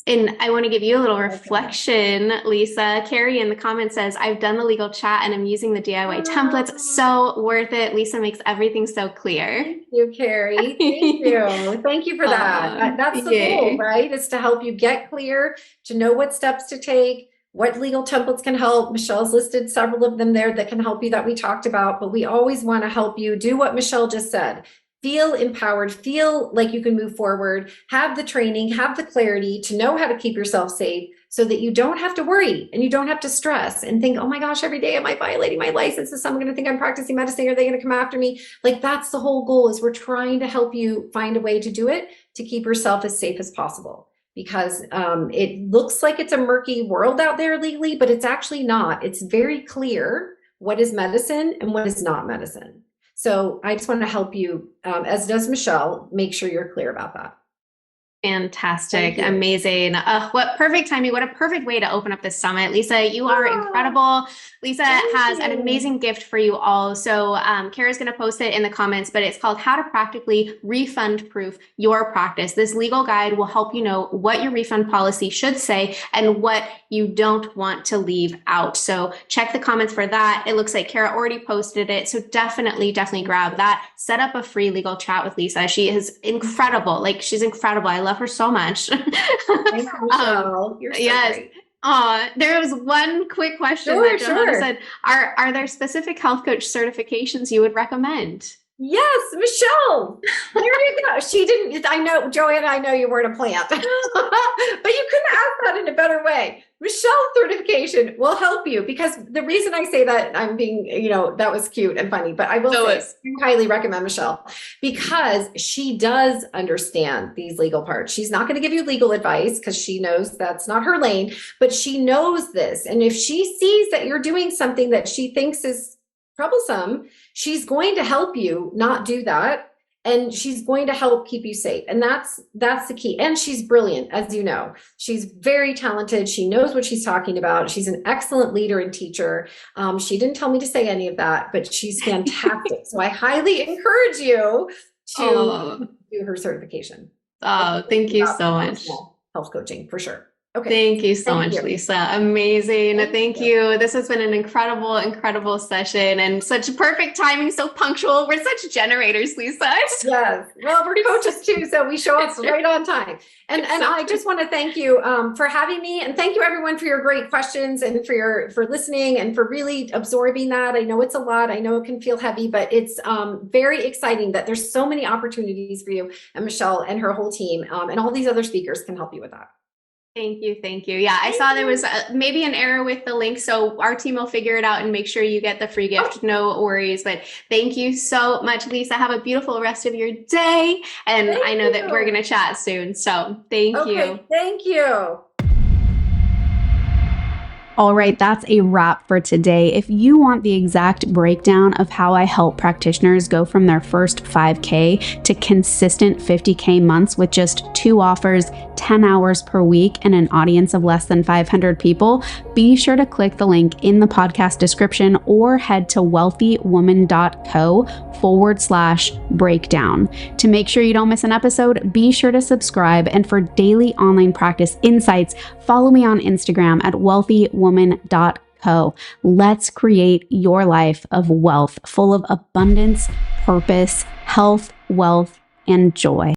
Speaker 1: and I want to give you a little reflection, Lisa. Carrie in the comments says, I've done the legal chat and I'm using the DIY templates. So worth it. Lisa makes everything so clear.
Speaker 2: Thank you, Carrie. Thank you. Thank you for that. That's the goal, right? Is to help you get clear, to know what steps to take, what legal templates can help. Michelle's listed several of them there that can help you, that we talked about, but we always want to help you do what Michelle just said. Feel empowered, feel like you can move forward, have the training, have the clarity to know how to keep yourself safe, so that you don't have to worry and you don't have to stress and think, oh my gosh, every day am I violating my license? Is someone going to think I'm practicing medicine? Are they going to come after me? Like, that's the whole goal, is we're trying to help you find a way to do it, to keep yourself as safe as possible. Because it looks like it's a murky world out there legally, but it's actually not. It's very clear what is medicine and what is not medicine. So I just want to help you, as does Michelle, make sure you're clear about that.
Speaker 1: Fantastic. Amazing. What perfect timing. What a perfect way to open up this summit. Lisa, you are incredible. Lisa has an amazing gift for you all. So Kara's going to post it in the comments, but it's called How to Practically Refund Proof Your Practice. This legal guide will help you know what your refund policy should say and what you don't want to leave out. So check the comments for that. It looks like Kara already posted it. So definitely grab that. Set up a free legal chat with Lisa. She is incredible. Like, she's incredible. I love her so much.
Speaker 2: Thanks, Michelle. You're so great.
Speaker 1: There was one quick question that Johanna said, are there specific health coach certifications you would recommend?
Speaker 2: Yes, Michelle. There you go. She didn't, I know, Joanna, I know you weren't a plant, but you couldn't ask that in a better way. Michelle's certification will help you, because the reason I say that, I'm being, that was cute and funny, but I will say I highly recommend Michelle, because she does understand these legal parts. She's not going to give you legal advice because she knows that's not her lane, but she knows this. And if she sees that you're doing something that she thinks is troublesome, she's going to help you not do that. And she's going to help keep you safe. And that's the key. And she's brilliant, as you know. She's very talented. She knows what she's talking about. She's an excellent leader and teacher. She didn't tell me to say any of that, but she's fantastic. So I highly encourage you to do her certification.
Speaker 1: Oh, thank you so much.
Speaker 2: Health coaching, for sure. Okay.
Speaker 1: Thank you so much, Lisa. Amazing. Thank you. This has been an incredible session, and such perfect timing, so punctual. We're such generators, Lisa.
Speaker 2: Yes. Well, we're coaches too, so we show up right on time. And I just want to thank you for having me, and thank you everyone for your great questions and for listening and for really absorbing that. I know it's a lot. I know it can feel heavy, but it's very exciting that there's so many opportunities for you, and Michelle and her whole team, and all these other speakers can help you with that.
Speaker 1: Thank you. Yeah, I saw there was maybe an error with the link, so our team will figure it out and make sure you get the free gift. No worries, but thank you so much, Lisa. Have a beautiful rest of your day, and I know that we're going to chat soon, so thank you.
Speaker 2: Thank you.
Speaker 1: All right, that's a wrap for today. If you want the exact breakdown of how I help practitioners go from their first 5K to consistent 50K months with just 2 offers, 10 hours per week, and an audience of less than 500 people, be sure to click the link in the podcast description or head to wellthywoman.co/breakdown. To make sure you don't miss an episode, be sure to subscribe. And for daily online practice insights, follow me on Instagram at wellthywoman.co. Let's create your life of wealth full of abundance, purpose, health, wealth, and joy.